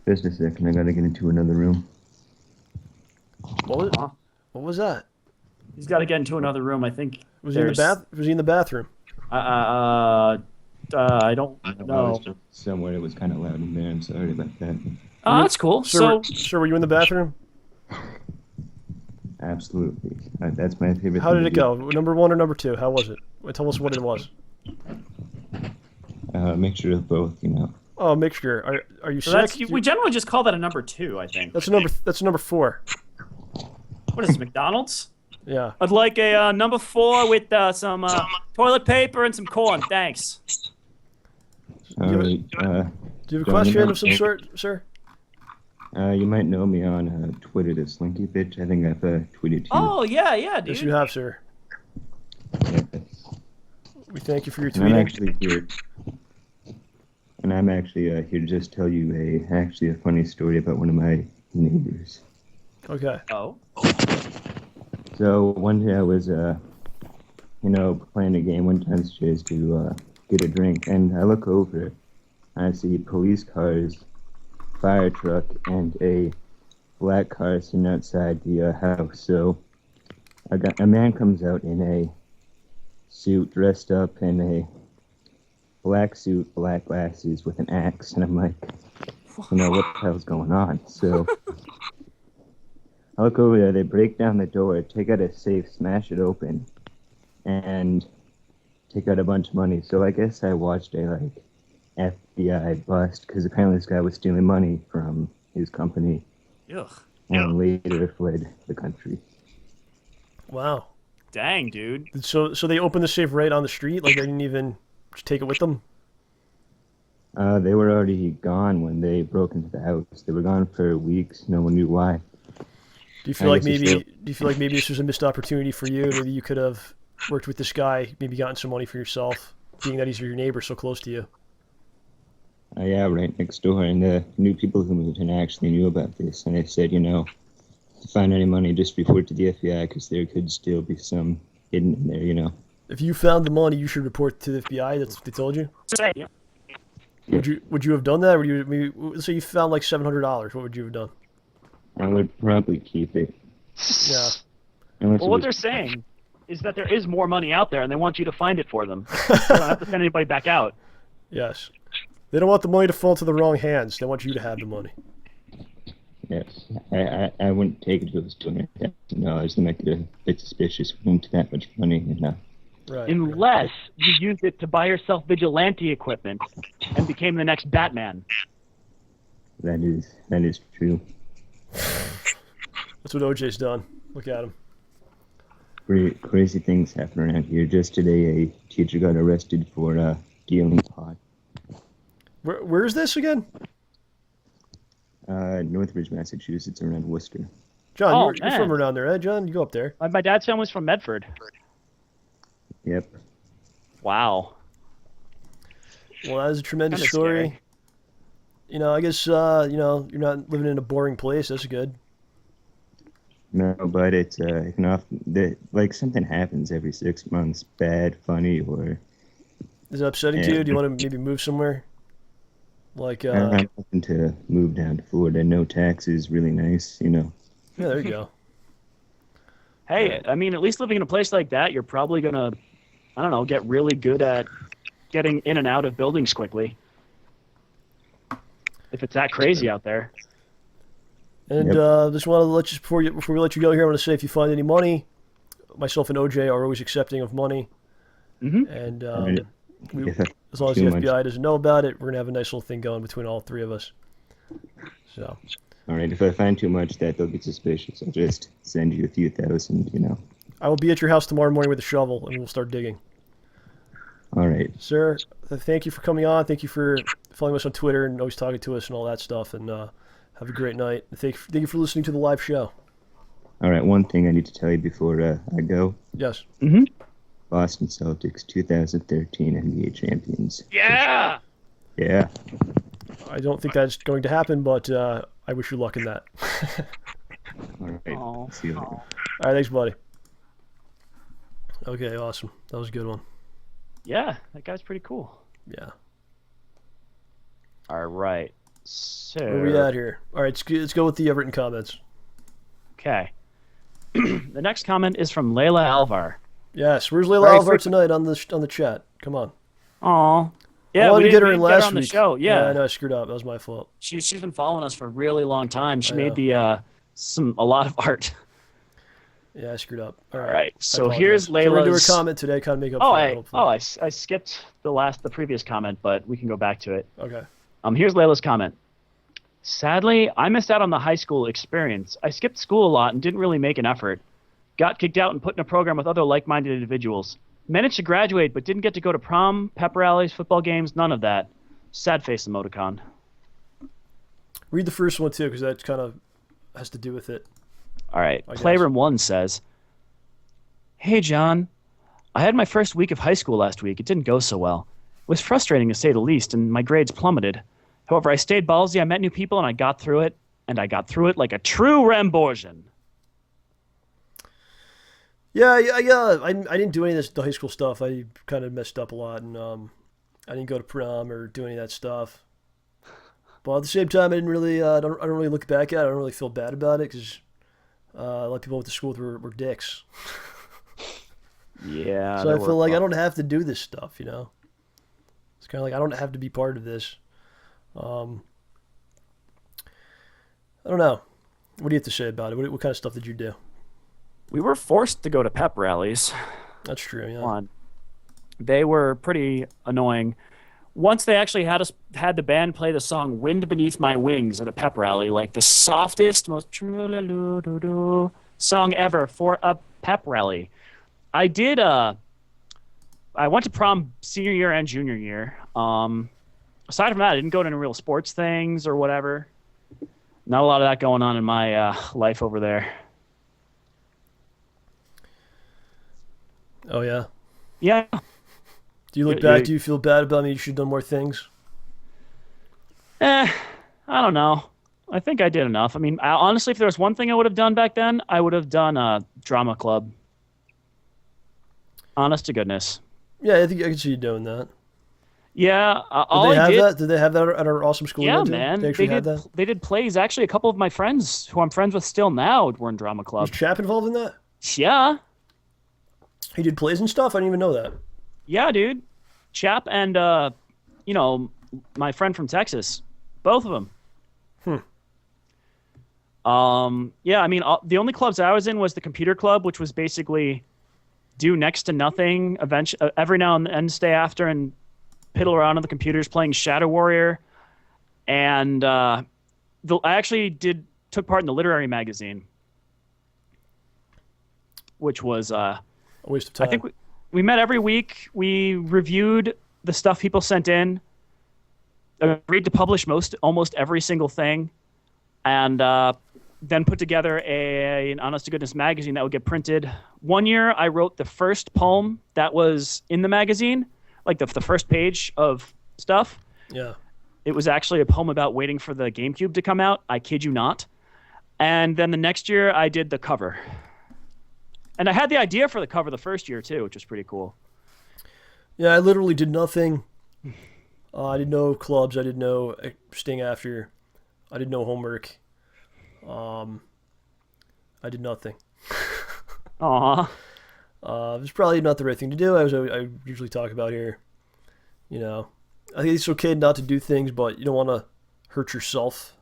Just a second, I gotta get into another room. What was that? He's got to get into another room. I think. Was he in the there's- Was he in the bathroom? I don't I know. was just somewhere it was kind of loud in there. I'm sorry about that. Oh, that's cool. Sir, So sir, were you in the bathroom? I Absolutely. That's my favorite. How thing did to it do. go? Number 1 or number 2? How was it? Tell us what it was. A mixture of both, you know. Oh, mixture. Are you So sick? we generally just call that a number 2, I think. That's number 4. What is this, McDonald's? Yeah. I'd like a number 4 with some toilet paper and some corn. Thanks. All right. Do you have a John, question of some sort, sir? You might know me on Twitter, the Slinky Bitch. I think I've tweeted to you. Oh, yeah, dude. Yes, you have, sir. Yeah. We thank you for your And I'm tweeting. actually here. And I'm actually here to just tell you a funny story about one of my neighbors. Okay. Oh. So one day I was, playing a game one time just to get a drink, and I look over, and I see police cars, fire truck, and a black car sitting outside the house. So a man comes out in a suit, dressed up in a black suit, black glasses, with an axe, and I'm like, what the hell's going on? So I look over there, they break down the door, take out a safe, smash it open, and take out a bunch of money. So I guess I watched a, FBI bust, because apparently this guy was stealing money from his company, Ugh. and later fled the country. Wow. Dang, dude. So they opened the safe right on the street? Like they didn't even just take it with them? They were already gone when they broke into the house. They were gone for weeks. No one knew why. Do you feel like maybe this was a missed opportunity for you? Maybe you could have worked with this guy, maybe gotten some money for yourself, being that he's your neighbor so close to you. Yeah, right next door. And the new people who moved in actually knew about this. And they said, to find any money, just report to the FBI, because there could still be some hidden in there, If you found the money, you should report to the FBI. That's what they told you? Yeah. Would you have done that? Let's say you found like $700. What would you have done? I would probably keep it. Yeah. Unless Well, it what was- they're saying is that there is more money out there, and they want you to find it for them. You don't have to send anybody back out. Yes. They don't want the money to fall to the wrong hands. They want you to have the money. Yes, I wouldn't take it if it was $200,000. They make it a bit suspicious for them to that much money, Right. Unless you used it to buy yourself vigilante equipment and became the next Batman. That is true. That's what OJ's done. Look at him. Crazy things happen around here. Just today, a teacher got arrested for dealing pot. Where is this again? Northbridge, Massachusetts, around Worcester. John, Oh, you're man. from around there, eh, John? You go up there. My dad's family's from Medford. Yep. Wow. Well, that is a tremendous Kinda story. scary. I guess, you're not living in a boring place. That's good. No, but it's something happens every 6 months, bad, funny, or Is it upsetting to you? Do you want to maybe move somewhere? Like, I'm hoping to move down to Florida. No taxes, really nice, yeah, there you go. Hey, I mean, at least living in a place like that, you're probably going to, I don't know, get really good at getting in and out of buildings quickly. If it's that crazy out there. And just want to let you before we let you go here, I want to say if you find any money, myself and OJ are always accepting of money. Mhm. And Right. Yeah, as long as the too much. FBI doesn't know about it, we're gonna have a nice little thing going between all three of us. So All right, if I find too much, they'll get suspicious. I'll just send you a few thousand, I will be at your house tomorrow morning with a shovel, and we'll start digging. All right. Sir, thank you for coming on. Thank you for following us on Twitter and always talking to us and all that stuff. And have a great night. Thank you for listening to the live show. All right, one thing I need to tell you before I go. Yes. Boston Celtics 2013 NBA champions. Yeah! Yeah. I don't think that's going to happen, but I wish you luck in that. All right. Aw. See you later. All right, thanks, buddy. Okay, awesome. That was a good one. Yeah, that guy's pretty cool. Yeah. All right. So. Where are we at here? All right, let's go with the written comments. Okay. The next comment is from laylalvar. Yes, where's Very laylalvar quick- tonight on the chat? Come on. Aw. I Yeah, wanted we to get her didn't in get last on the week. show. Yeah. I know I screwed up. That was my fault. She's been following us for a really long time. She I made the a lot of art. Yeah, I screwed up. All right. I So apologize. here's So we're gonna do Layla's. her comment today, kind of make up Oh, for it, hopefully. I skipped the previous comment, but we can go back to it. Okay. Here's Layla's comment. Sadly, I missed out on the high school experience. I skipped school a lot and didn't really make an effort. Got kicked out and put in a program with other like-minded individuals. Managed to graduate, but didn't get to go to prom, pep rallies, football games, none of that. Sad face emoticon. Read the first one, too, because that kind of has to do with it. All right. I guess. Playroom1 says, Hey, John. I had my first week of high school last week. It didn't go so well. It was frustrating, to say the least, and my grades plummeted. However, I stayed ballsy, I met new people, and I got through it. And I got through it like a true Ramborgian. Yeah. I didn't do any of the high school stuff. I kind of messed up a lot, and I didn't go to prom or do any of that stuff. But at the same time, I didn't really, I don't really look back at it. I don't really feel bad about it because a lot of people I went to school with were dicks. Yeah. So I feel like I don't have to do this stuff, you know? It's kind of like I don't have to be part of this. I don't know. What do you have to say about it? What kind of stuff did you do? We were forced to go to pep rallies. That's true, yeah. On. They were pretty annoying. Once they actually had the band play the song "Wind Beneath My Wings" at a pep rally, like the softest, most song ever for a pep rally. I did. I went to prom senior year and junior year. Aside from that, I didn't go to any real sports things or whatever. Not a lot of that going on in my life over there. Oh, yeah? Yeah. Do you look back? Do you feel bad about me? You should have done more things? I don't know. I think I did enough. I mean, honestly, if there was one thing I would have done back then, I would have done a drama club. Honest to goodness. Yeah, I think I can see you doing that. Yeah. Did they have that at our awesome school? Yeah, event, man. They actually had that? They did plays. Actually, a couple of my friends who I'm friends with still now were in drama club. Was Chap involved in that? Yeah. He did plays and stuff? I didn't even know that. Yeah, dude. Chap and, my friend from Texas. Both of them. Yeah, I mean, the only clubs I was in was the computer club, which was basically do next to nothing. Eventually, every now and then stay after and piddle around on the computers playing Shadow Warrior. And I actually took part in the literary magazine, which was a waste of time. I think we met every week. We reviewed the stuff people sent in, agreed to publish almost every single thing, and then put together an honest to goodness magazine that would get printed. One year, I wrote the first poem that was in the magazine, like the first page of stuff. Yeah. It was actually a poem about waiting for the GameCube to come out. I kid you not. And then the next year, I did the cover. And I had the idea for the cover the first year, too, which was pretty cool. Yeah, I literally did nothing. I did no clubs. I did no staying after. I did no homework. I did nothing. Aw. It was probably not the right thing to do. I usually talk about here. You know, I think it's okay not to do things, but you don't want to hurt yourself.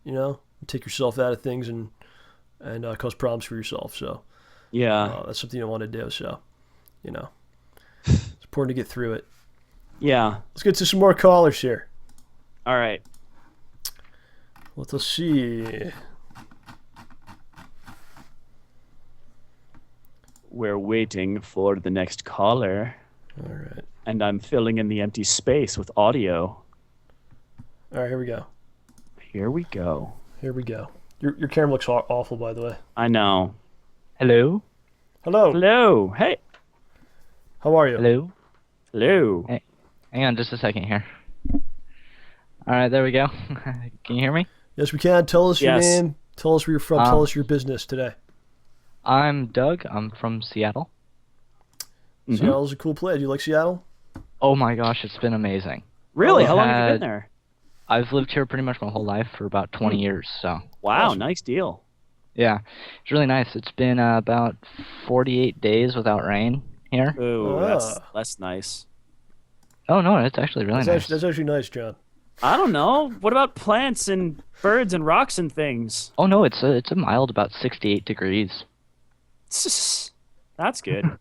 You know, take yourself out of things and cause problems for yourself. So Yeah. that's something you don't want to do. So, you know, it's important to get through it. Yeah. Let's get to some more callers here. All right. Let's see. We're waiting for the next caller. All right. And I'm filling in the empty space with audio. All right, here we go. Here we go. Here we go. Your camera looks awful, by the way. I know. Hello? Hello. Hello. Hey. How are you? Hello? Hello. Hey, hang on just a second here. Alright, there we go. Can you hear me? Yes, we can. Tell us your Yes. name. Tell us where you're from. Tell us your business today. I'm Doug. I'm from Seattle. Mhm. Seattle's a cool place. Do you like Seattle? Oh my gosh, it's been amazing. Really? Oh, How long have you had- been there? I've lived here pretty much my whole life for about 20 years, so Wow, Awesome. nice deal. yeah. It's really nice. It's been about 48 days without rain here. Ooh, Ah. that's nice. Oh no, it's actually really nice. That's actually nice, John. I don't know. What about plants and birds and rocks and things? Oh no, it's a mild about 68 degrees. That's good. Well, to me,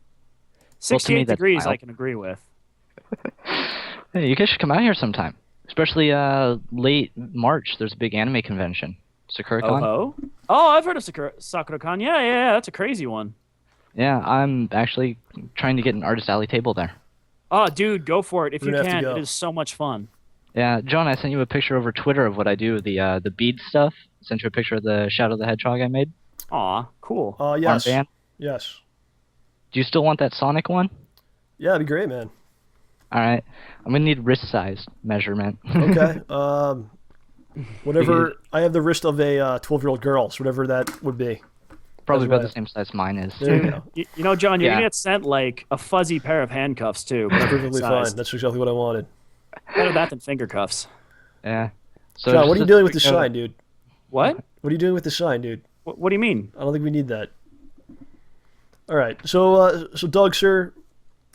68 that's degrees, I mild. can agree with. Hey, you guys should come out here sometime. Especially late March. There's a big anime convention. SakuraCon. Oh, I've heard of SakuraCon. Yeah, that's a crazy one. Yeah, I'm actually trying to get an Artist Alley table there. Oh, dude, go for it if We're you gonna have to can. go. It is so much fun. Yeah, John, I sent you a picture over Twitter of what I do, the bead stuff. Sent you a picture of the Shadow the Hedgehog I made. Aw, cool. Yes. Armband. Yes. Do you still want that Sonic one? Yeah, that'd be great, man. All right, I'm gonna need wrist size measurement. Okay. Whatever. I have the wrist of a 12-year-old girl, so whatever that would be. Probably That's about right. the same size mine is. There you go. You know, John, you're Yeah. gonna get sent like a fuzzy pair of handcuffs too. Perfectly Size. fine. That's exactly what I wanted. Better that than finger cuffs. Yeah. So John, what are just you a doing with the quick note- sign, dude? What? What are you doing with the sign, dude? What do you mean? I don't think we need that. All right. So, Doug, sir,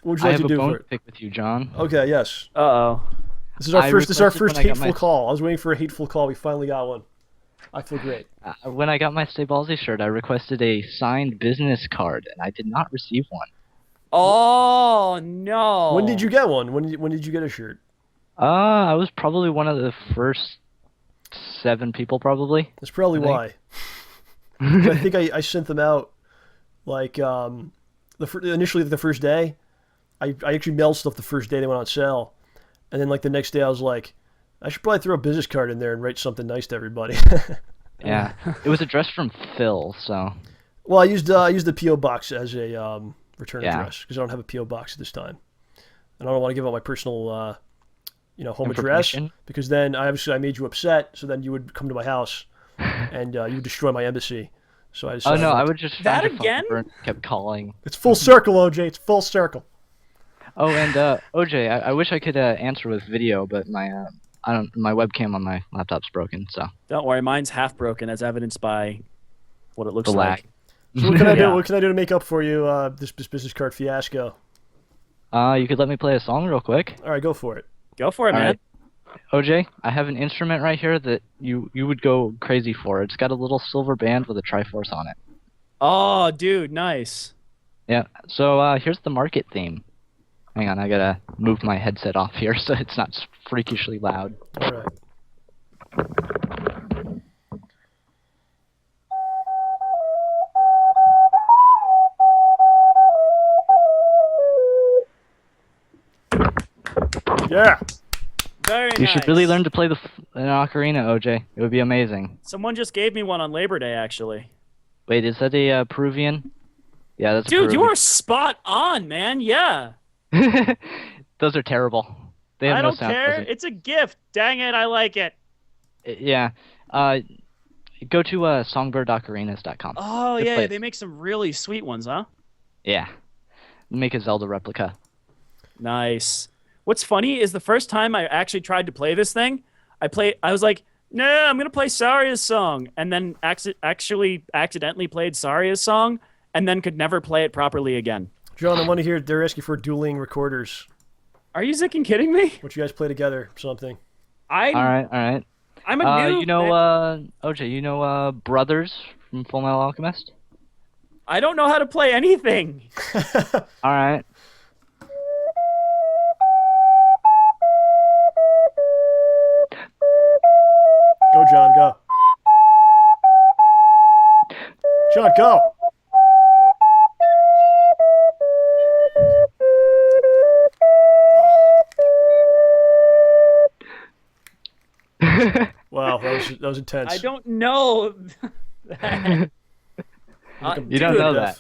what would you I like have to a do bone for to it? pick with you, John. Okay. Yes. Uh-oh. This is our I first. This is our requested first when I got hateful my- call. I was waiting for a hateful call. We finally got one. I feel great. When I got my StayBallsy shirt, I requested a signed business card, and I did not receive one. Oh no. When did you get one? When did you get a shirt? I was probably one of the first 7 people, probably. That's probably I think- why. 'Cause I think I sent them out like initially the first day. I actually mailed stuff the first day they went on sale, and then like the next day I was like, I should probably throw a business card in there and write something nice to everybody. Yeah. It was addressed from Phil, so. Well, I used the PO box as a return Yeah. address because I don't have a PO box at this time, and I don't want to give out my personal home address Information? because then I made you upset. So then you would come to my house and you would destroy my embassy. So I Oh decided no, not I to. would just That find your phone again? number and kept calling. It's full circle, OJ. It's full circle. Oh, and OJ, I wish I could answer with video, but my webcam on my laptop's broken, so. Don't worry, mine's half broken, as evidenced by what it looks The lag. like. So what can I do? Yeah. What can I do to make up for you this business card fiasco? You could let me play a song real quick. All right, go for it. Go for it, All man. right. OJ, I have an instrument right here that you would go crazy for. It's got a little silver band with a Triforce on it. Oh, dude, nice. Yeah. So here's the market theme. Hang on, I gotta move my headset off here so it's not freakishly loud. All right. Yeah. Very You nice. should really learn to play an ocarina, OJ. It would be amazing. Someone just gave me one on Labor Day, actually. Wait, is that a Peruvian? Yeah, that's a Dude, you Peruvian. are spot on, man. Yeah. Those are terrible. They have I no don't sound. care. present. It's a gift. Dang it, I like it. Yeah. Go to songbirdocarinas.com. Oh, Good yeah, place. they make some really sweet ones, huh? Yeah. Make a Zelda replica. Nice. What's funny is the first time I actually tried to play this thing, I was like, no, I'm going to play Saria's song, and then actually accidentally played Saria's song, and then could never play it properly again. John, I want to hear. They're asking for dueling recorders. Are you zicking kidding me? What you guys play together? Something. All right. I'm a noob, You know, man. OJ, you know Brothers from Full Metal Alchemist? I don't know how to play anything. All right. Go, John. Go. John, go. Wow, that was intense. I don't know. You don't know that.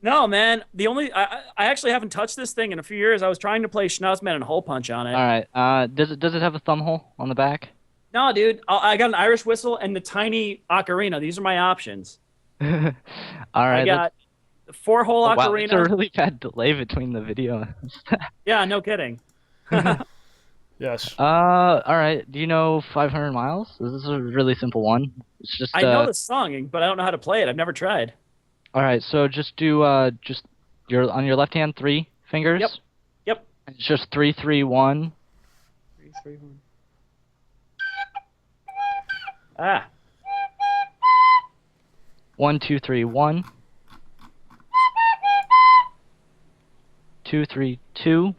No, man. I actually haven't touched this thing in a few years. I was trying to play Schnauzman and Hole Punch on it. All right. Does it have a thumb hole on the back? No, dude. I got an Irish whistle and the tiny ocarina. These are my options. All right. I got 4-hole wow, ocarina. it's a really bad delay between the video and stuff. Yeah, no kidding. Yes. All right. Do you know 500 Miles? This is a really simple one. It's just I know the song, but I don't know how to play it. I've never tried. All right. So just do just your on your left hand 3 fingers. Yep. It's just 3 3 1. 3, 3, 1. Ah. 1 2 3 1. 232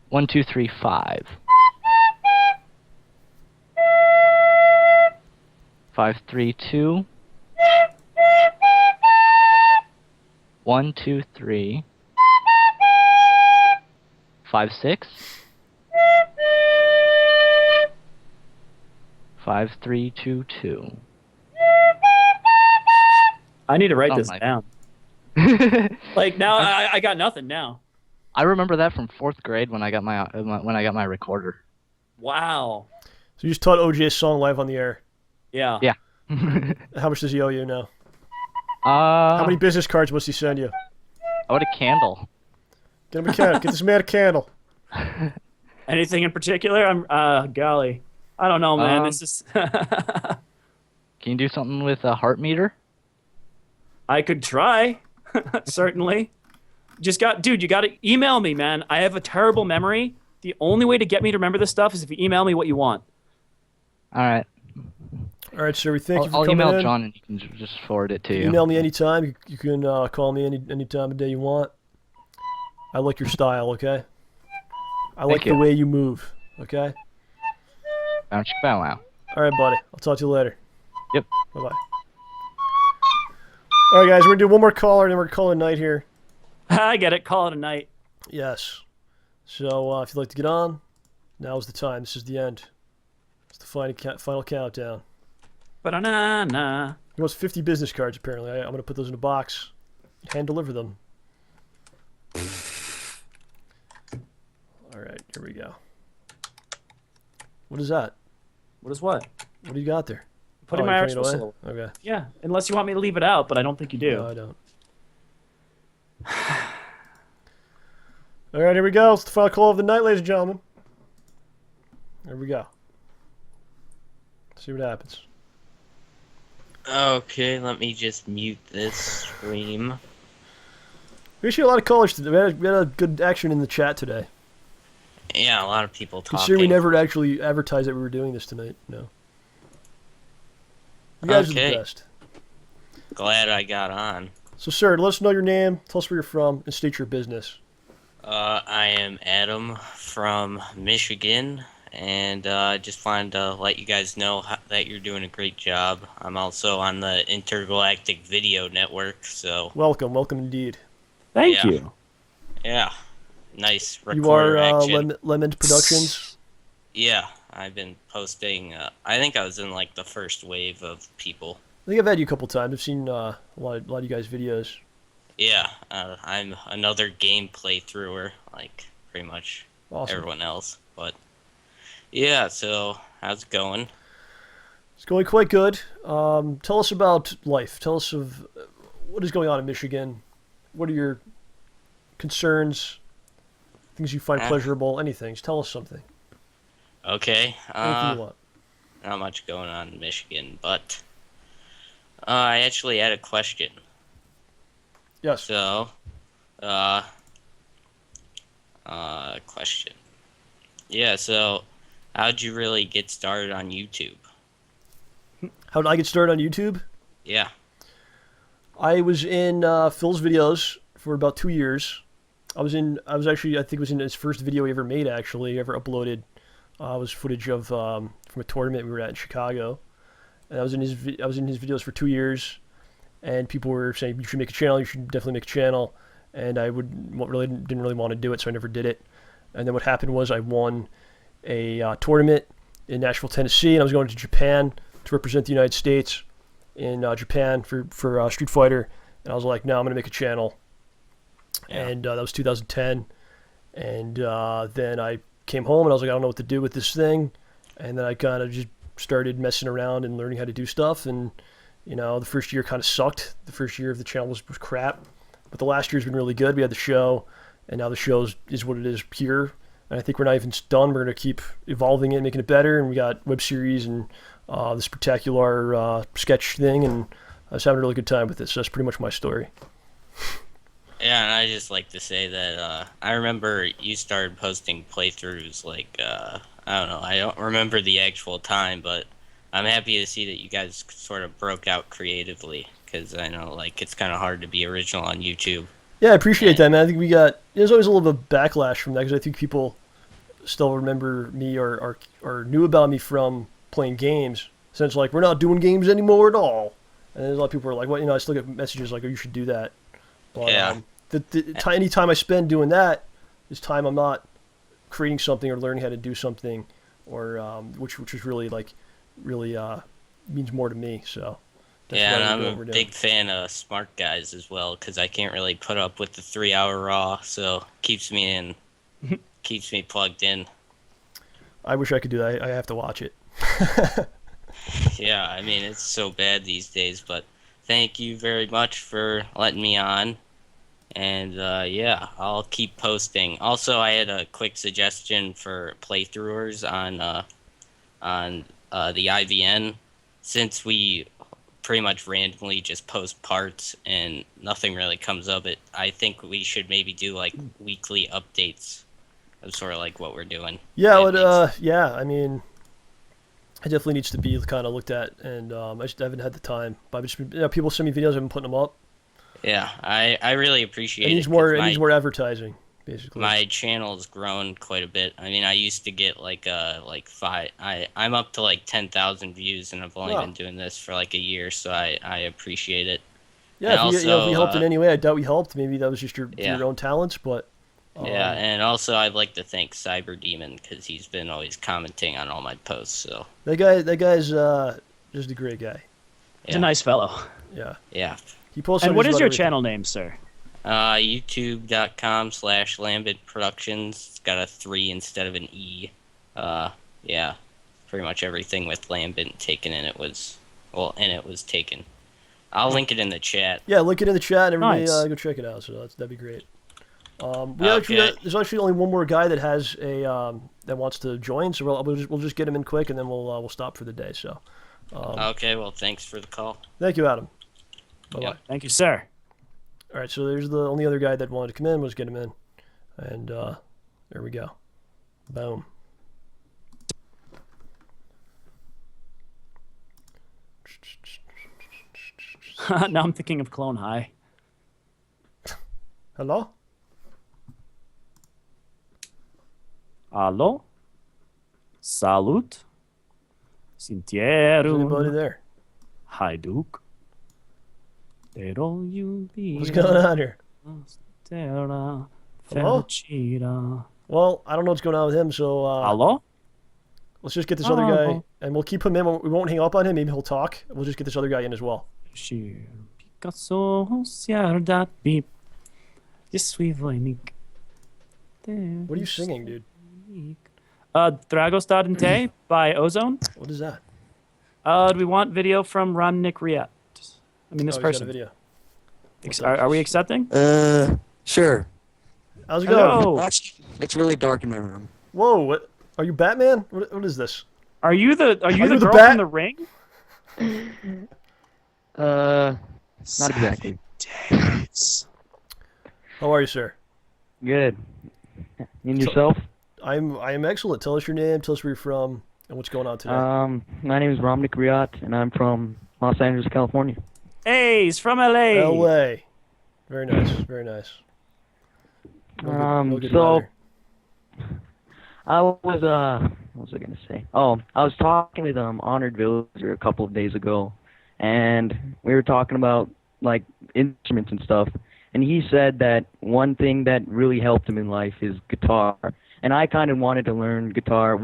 1235 532 123 56 5322. I need to write Oh this my- down. Like now, I got nothing now. I remember that from 4th grade when I got my recorder. Wow. So you just taught OJ a song live on the air. Yeah. Yeah. How much does he owe you now? How How many business cards must he send you? I want a candle. Get him a candle. Get this man a candle. Anything in particular? Golly, I don't know, man. Um, This is. Can you do something with a heart meter? I could try, certainly. Dude, you got to email me, man. I have a terrible memory. The only way to get me to remember this stuff is if you email me what you want. All right. All right, sir. We thank you for I'll coming email in. John and you can just forward it to you. Email me anytime. You can call me any time of day you want. I like your style, okay? I like the you. way you move, okay? Bow chicka bow wow. All right, buddy. I'll talk to you later. Yep. Bye-bye. All right, guys. We're going to do one more caller, and then we're going to call it a night here. I get it. Call it a night. Yes. So if you'd like to get on, now's the time. This is the end. It's the final countdown. Ba-da-na-na. He wants 50 business cards, apparently. I'm going to put those in a box, hand deliver them. All right, here we go. What is that? What is what? What do you got there? Putting Oh, my you're putting it actual away? syllable. Okay. Yeah, unless you want me to leave it out, but I don't think you do. No, I don't. All right, here we go. It's the final call of the night, ladies and gentlemen. Here we go. Let's see what happens. Okay, let me just mute this stream. We actually had a lot of callers today. We had a good action in the chat today. Yeah, a lot of people talking. Considering we never actually advertised that we were doing this tonight. No. You guys are Okay. the best. Glad I got on. So, sir, let us know your name, tell us where you're from, and state your business. I am Adam from Michigan, and I just wanted to let you guys know that you're doing a great job. I'm also on the Intergalactic Video Network, so Welcome indeed. Thank Yeah. you. yeah, nice You recorder are action. Lemon Productions. Yeah, I've been posting. I think I was in like the first wave of people. I think I've had you a couple times. I've seen a lot of you guys' videos. Yeah, I'm another game playthrougher, like pretty much Awesome. everyone else. But yeah, so how's it going? It's going quite good. Tell us about life. Tell us of what is going on in Michigan. What are your concerns? Things you find pleasurable? Anything. Just tell us something. Okay, Anything you want. not much going on in Michigan, but I actually had a question. Yes. So, question. Yeah, so how'd you really get started on YouTube? How did I get started on YouTube? Yeah. I was in Phil's videos for about 2 years. I was actually, I think it was in his first video he ever made, actually, ever uploaded. Was footage of from a tournament we were at in Chicago. And I was in his videos for 2 years, and people were saying, you should make a channel, you should definitely make a channel. And I didn't really want to do it, so I never did it. And then what happened was I won a tournament in Nashville, Tennessee, and I was going to Japan to represent the United States in Japan for Street Fighter. And I was like, no, I'm going to make a channel. Yeah. And that was 2010. And then I came home and I was like, I don't know what to do with this thing. And then I kind of just started messing around and learning how to do stuff. And, you know, the first year kind of sucked. The first year of the channel was crap. But the last year's been really good. We had the show, and now the show is what it is here. And I think we're not even done. We're going to keep evolving it, making it better. And we got web series and this spectacular sketch thing. And I was having a really good time with it. So that's pretty much my story. Yeah, and I just like to say that I remember you started posting playthroughs like, I don't know, I don't remember the actual time, but I'm happy to see that you guys sort of broke out creatively, because I know, like, it's kind of hard to be original on YouTube. Yeah, I appreciate that, man. I think there's always a little bit of backlash from that because I think people still remember me or knew about me from playing games. Since like we're not doing games anymore at all, and there's a lot of people who are like, well, I still get messages like, oh, you should do that. But Yeah. Any time I spend doing that is time I'm not creating something or learning how to do something, or which is really means more to me. So. That's Yeah, why and we're I'm doing what a we're doing. big fan of smart guys as well because I can't really put up with the 3-hour raw, so keeps me plugged in. I wish I could do that. I have to watch it. Yeah, I mean it's so bad these days, but thank you very much for letting me on, and yeah, I'll keep posting. Also, I had a quick suggestion for playthroughers on the IVN, since we pretty much randomly just post parts and nothing really comes of it. I think we should maybe do like weekly updates of sort of like what we're doing. Yeah, It yeah. I mean, it definitely needs to be kind of looked at, and I just haven't had the time. But I've just been, people send me videos, I've been putting them up. Yeah, I really appreciate It it. needs more. 'Cause It needs more advertising, basically. my channel's grown quite a bit. I mean, I used to get like I'm up to like 10,000 views, and I've only Wow. been doing this for like a year, so I appreciate it. Yeah, And if we helped also, in any way, I doubt we helped. Maybe that was just your Yeah. own talents, but Yeah, and also I'd like to thank Cyber Demon because he's been always commenting on all my posts. So that guy's just a great guy. He's a nice fellow. Yeah, yeah. he posts. And on what just is about your everything. channel name, sir? YouTube.com/Lambent Productions. It's got a 3 instead of an E. Yeah, pretty much everything with Lambent taken in it was taken. I'll link it in the chat. Yeah, link it in the chat, and everybody Nice. go check it out. So that'd be great. Okay. There's actually only one more guy that has that wants to join, so we'll just get him in quick, and then we'll stop for the day. So, Okay, well, thanks for the call. thank you, Adam. Bye bye. Yep. Thank you, sir. All right, so there's the only other guy that wanted to come in. Let's get him in, and there we go. Boom. Now I'm thinking of Clone High. Hello. Allo? Salut? Is anybody Sintieru? there? Hi, Duke. Pero you be What's going on here? Terra Hello? Felicita. Well, I don't know what's going on with him, so Allo? let's just get this other guy, Hello? and we'll keep him in. We won't hang up on him. Maybe he'll talk. We'll just get this other guy in as well. Shir Picasso Siardat Beep. Jesui Vojnik. What are you singing, dude? Dragostad by Ozone. What is that? Do we want video from Ron Nick Riet? I mean, this Oh, he's got a person. video. Are we accepting? Sure. How's it going? Hello. Actually, it's really dark in my room. Whoa! What? Are you Batman? What is this? Are you the you the girl bat? from the ring? Not exactly. How are you, sir? Good. And yourself? I am excellent. Tell us your name. Tell us where you're from and what's going on today. My name is Ramnik Riat, and I'm from Los Angeles, California. Hey, he's from LA. L.A. Very nice. Very nice. No good so weather. I was what was I gonna say? Oh, I was talking with Honored Villager a couple of days ago, and we were talking about like instruments and stuff. And he said that one thing that really helped him in life is guitar. And I kind of wanted to learn guitar.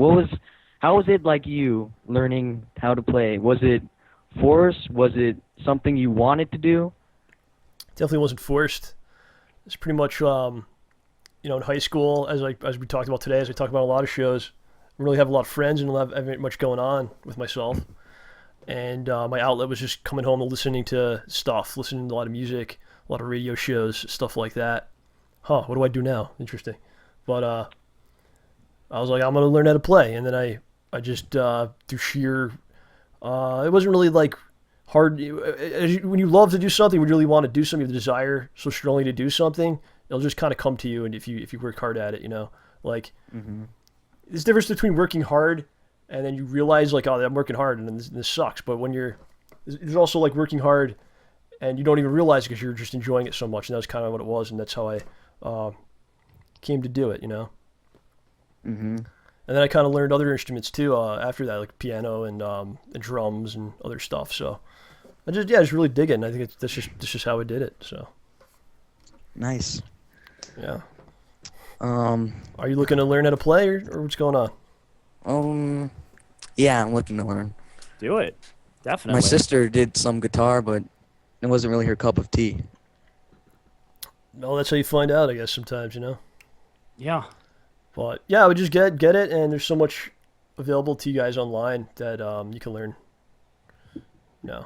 How was it like you learning how to play? Was it forced? Was it something you wanted to do? Definitely wasn't forced. It's pretty much, in high school, as we talked about today, as we talked about a lot of shows, I really have a lot of friends and don't have much going on with myself. And my outlet was just coming home and listening to stuff, listening to a lot of music, a lot of radio shows, stuff like that. What do I do now? Interesting. But I was like, I'm going to learn how to play. And then I just, through sheer, it wasn't really like hard. When you love to do something, when you really want to do something, you have the desire so strongly to do something, it'll just kind of come to you. And if you work hard at it, like there's a difference between working hard and then you realize like, oh, I'm working hard and this sucks. But when there's also like working hard and you don't even realize it because you're just enjoying it so much. And that was kind of what it was, and that's how I came to do it, you know. Mm-hmm. And then I kind of learned other instruments too after that, like piano and drums and other stuff. So I just really dig it, and I think that's just how I did it. So Nice. yeah. Are you looking to learn how to play, or what's going on? Yeah, I'm looking to learn. Do it. Definitely. My sister did some guitar, but it wasn't really her cup of tea. Well, that's how you find out, I guess, sometimes, you know. Yeah. But yeah, I would just get it, and there's so much available to you guys online that you can learn. No.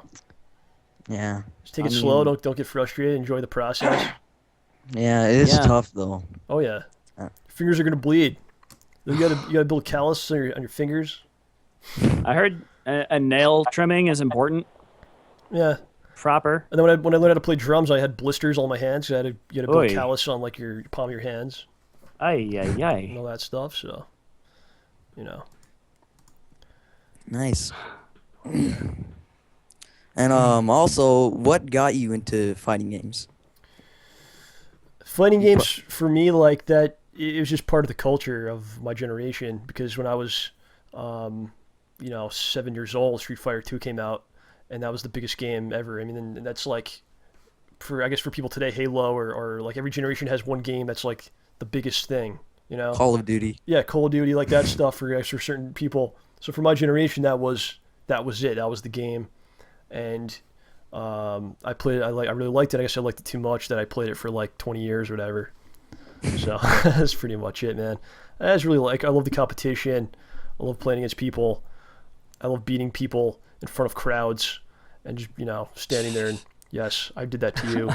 Yeah. Just take it slow. Don't get frustrated. Enjoy the process. Yeah, it is tough though. Oh yeah. Your fingers are gonna bleed. You gotta build callus on your fingers. I heard a nail trimming is important. Yeah. Proper. And then when I learned how to play drums, I had blisters on my hands. So you had to build Oy. callus on like your palm of your hands. Ay. And all that stuff. So, you know. Nice. And also, what got you into fighting games? Fighting games for me, like that, it was just part of the culture of my generation. Because when I was, 7 years old, Street Fighter 2 came out, and that was the biggest game ever. I mean, and that's like, for people today, Halo or like every generation has one game that's like the biggest thing, you know. Call of Duty. Yeah, Call of Duty, like that stuff for certain people. So for my generation, that was it. That was the game, and I played. I really liked it. I guess I liked it too much that I played it for like 20 years or whatever. So that's pretty much it, man. I just really I love the competition. I love playing against people. I love beating people in front of crowds, and just standing there and yes, I did that to you.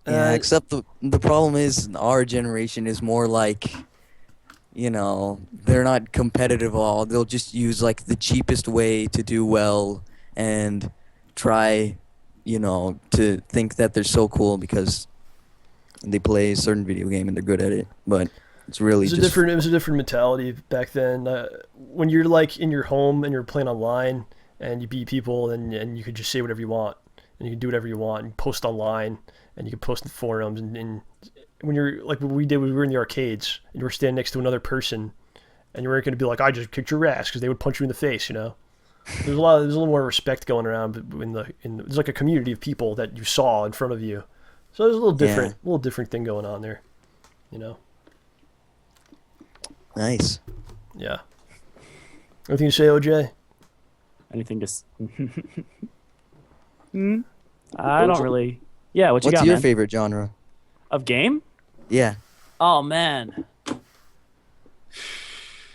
Yeah, except the problem is our generation is more like, they're not competitive at all. They'll just use like the cheapest way to do well and try, to think that they're so cool because they play a certain video game and they're good at it. But it's really it was a different mentality back then. When you're like in your home and you're playing online and you beat people and you could just say whatever you want and you can do whatever you want and post online and you can post in forums and when you're like what we did, we were in the arcades and you were standing next to another person and you weren't going to be like, I just kicked your ass, because they would punch you in the face, There's a little more respect going around there's like a community of people that you saw in front of you. So there's a little different thing going on there, Nice. Yeah. Anything to say, OJ? Anything to? I don't really. Yeah, what you got, What's your man? favorite genre? Of game? Yeah. Oh man.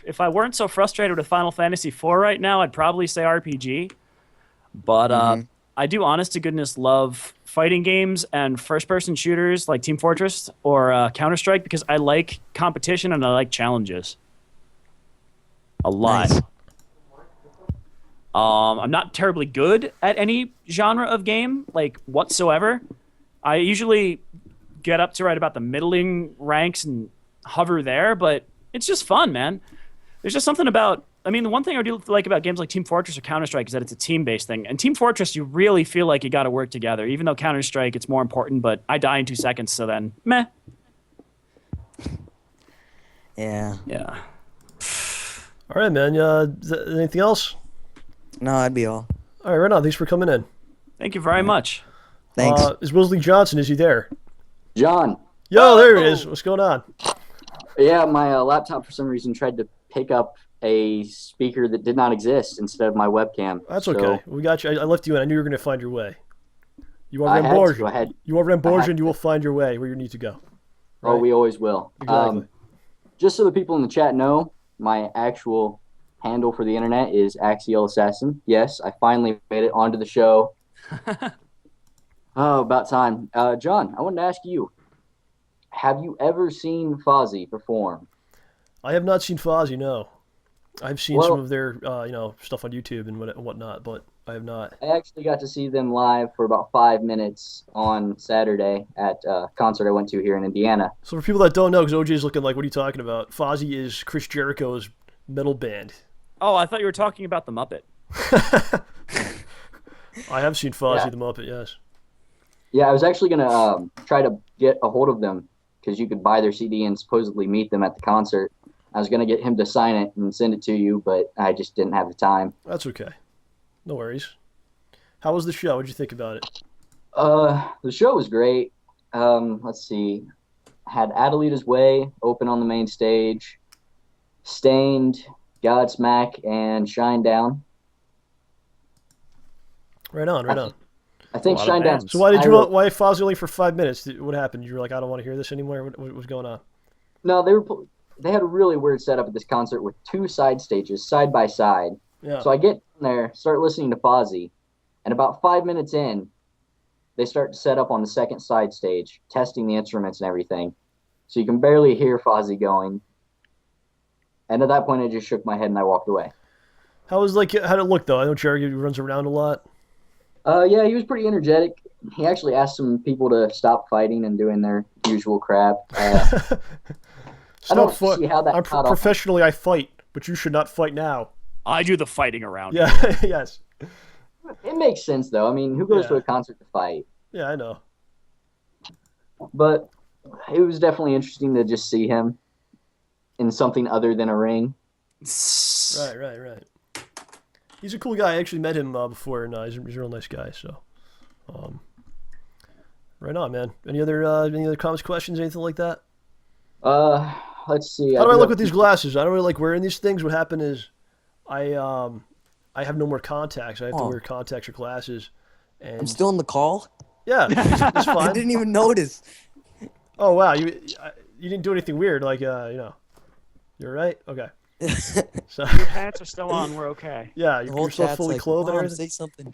If I weren't so frustrated with Final Fantasy IV right now, I'd probably say RPG. But I do, honest to goodness, love fighting games and first-person shooters like Team Fortress or Counter-Strike because I like competition and I like challenges. A lot. Nice. I'm not terribly good at any genre of game, like whatsoever. I usually get up to right about the middling ranks and hover there, but it's just fun, man. There's just something about, the one thing I do like about games like Team Fortress or Counter-Strike is that it's a team-based thing. And Team Fortress, you really feel like you got to work together, even though Counter-Strike, it's more important, but I die in 2 seconds, so then, meh. Yeah. Yeah. All right, man. Anything else? No, that'd be all. All right, right on. Thanks for coming in. Thank you very much. Thanks. Is Wilsley Johnson, is he there? John. Yo, there he is. What's going on? Yeah, my laptop for some reason tried to pick up a speaker that did not exist instead of my webcam. That's So okay. We got you. I left you in. I knew you were going to find your way. You are I had Ramborgia. to. I had- You are I had Ramborgia, and you to. will find your way where you need to go. Oh, we always will. Exactly. Just so the people in the chat know, my actual handle for the internet is Axial Assassin. Yes, I finally made it onto the show. Oh, about time. John, I wanted to ask you, have you ever seen Fozzy perform? I have not seen Fozzy, no. I've seen some of their, stuff on YouTube and whatnot, but I have not. I actually got to see them live for about 5 minutes on Saturday at a concert I went to here in Indiana. So for people that don't know, because OJ's looking like, what are you talking about? Fozzy is Chris Jericho's metal band. Oh, I thought you were talking about the Muppet. I have seen Fozzie Yeah. the Muppet, yes. Yeah, I was actually gonna try to get a hold of them because you could buy their CD and supposedly meet them at the concert. I was gonna get him to sign it and send it to you, but I just didn't have the time. That's okay. No worries. How was the show? What'd you think about it? The show was great. Let's see. Had Adelita's Way open on the main stage, Stained, Godsmack, and Shine Down. Right on, right on. I think A lot of Shine Down. bands. So why Fozzie only for 5 minutes? What happened? You were like, I don't want to hear this anymore. What was going on? No, they had a really weird setup at this concert with 2 side stages side by side. Yeah. So I get in there, start listening to Fozzie, and about 5 minutes in, they start to set up on the second side stage, testing the instruments and everything. So you can barely hear Fozzie going. And at that point, I just shook my head and I walked away. How'd it look though? I know Jerry runs around a lot. Yeah, he was pretty energetic. He actually asked some people to stop fighting and doing their usual crap. I don't see how that caught on. Professionally, I fight, but you should not fight now. I do the fighting around. Yeah, yes. It makes sense, though. I mean, who goes to a concert to fight? Yeah, I know. But it was definitely interesting to just see him in something other than a ring. Right. He's a cool guy. I actually met him before, and he's a real nice guy. So, right on, man. Any other comments, questions, anything like that? Let's see. How do I look with these glasses? I don't really like wearing these things. What happened is, I have no more contacts. I have to wear contacts or glasses. And I'm still in the call? yeah, it's fine. I didn't even notice. Oh wow, you didn't do anything weird, like you're right. Okay. So Your pants are still on. We're okay. yeah, The whole you're still chat's fully like, clothed and Mom, everything. say something.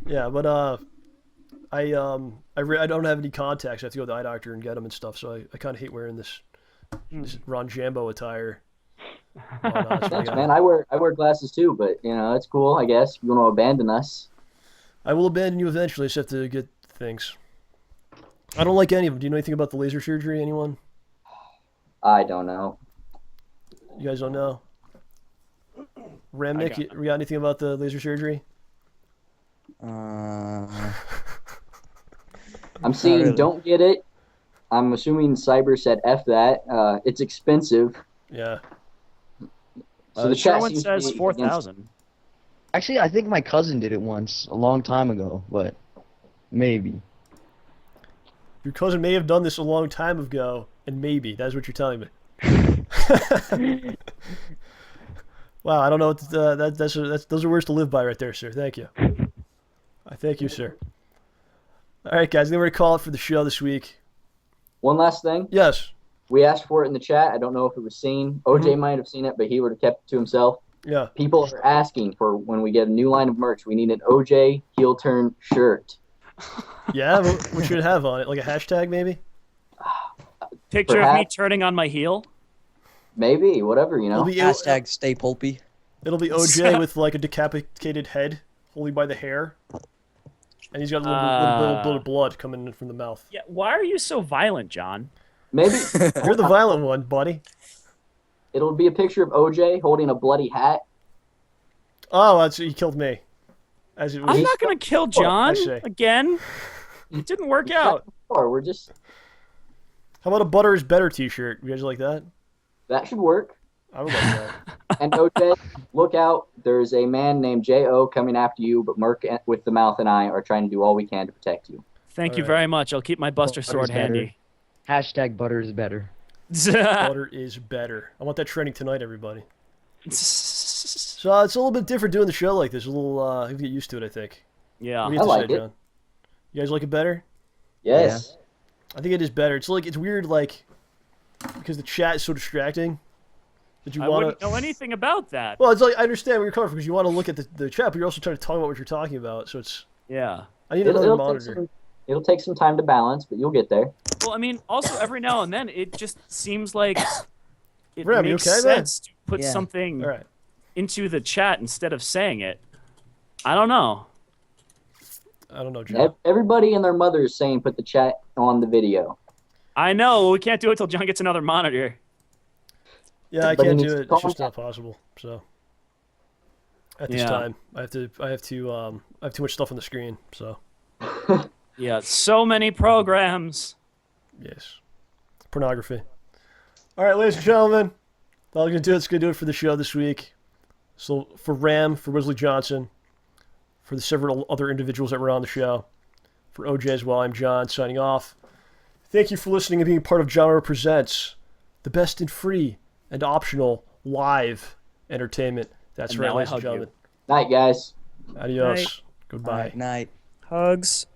Yeah, but I don't have any contacts. I have to go to the eye doctor and get them and stuff. So I kind of hate wearing this Ron Jambo attire. Thanks, man. I wear glasses too, but it's cool. I guess if you want to abandon us. I will abandon you eventually. I just have to get things. I don't like any of them. Do you know anything about the laser surgery? Anyone? I don't know. You guys don't know? Ramnick, you got anything about the laser surgery? I'm seeing really. Don't get it. I'm assuming Cyber said F that. It's expensive. Yeah. So the chat one says 4,000. Actually, I think my cousin did it once, a long time ago, but maybe. Your cousin may have done this a long time ago, and maybe. That's what you're telling me. Wow, I don't know. Those are words to live by right there, sir. Thank you. I thank you, sir. All right, guys. Then we're going to call it for the show this week. One last thing. Yes. We asked for it in the chat. I don't know if it was seen. OJ might have seen it, but he would have kept it to himself. Yeah. People are asking for when we get a new line of merch, we need an OJ heel turn shirt. Yeah, what should it have on it? Like a hashtag, maybe? Picture of me turning on my heel? Maybe, whatever, Hashtag stay pulpy. It'll be OJ with like a decapitated head, holding by the hair. And he's got a little bit of blood coming in from the mouth. Yeah, why are you so violent, John? Maybe. You're the violent one, buddy. It'll be a picture of OJ holding a bloody hat. Oh, he killed me. I'm not going to kill John again. It didn't work out. We're just... How about a butter is better t-shirt? You guys like that? That should work. I would like that. And OJ, look out. There's a man named J.O. coming after you, but Merc with the mouth and I are trying to do all we can to protect you. Thank you very much. I'll keep my Buster sword handy. Hashtag butter is better. Butter is better. I want that trending tonight, everybody. So it's a little bit different doing the show like this. A little, you have to get used to it, I think. Yeah. I like it. John? You guys like it better? Yes. Yeah. I think it is better. It's weird, because the chat is so distracting that I wouldn't know anything about that. Well, it's like I understand where you're coming from because you want to look at the chat, but you're also trying to talk about what you're talking about. So it's I need another monitor. It'll take some time to balance, but you'll get there. Well, I mean, also every now and then it just seems like it Ram, makes you okay, sense to put Yeah. something into the chat instead of saying it. I don't know. I don't know, John. Everybody and their mother is saying put the chat on the video. I know. We can't do it till John gets another monitor. Yeah, I But he can't needs do to it. call It's just back. not possible. So at this Yeah. time. I have too much stuff on the screen. So Yeah, so many programs. yes, pornography. All right, ladies and gentlemen, that's all I'm gonna do. It's gonna do it for the show this week. So for Ram, for Wesley Johnson, for the several other individuals that were on the show, for OJ as well, I'm John signing off. Thank you for listening and being part of Genre Presents, the best in free and optional live entertainment. That's And right, now I ladies and hug you. gentlemen. Night, guys. Adios. Night. Goodbye. Night. Hugs.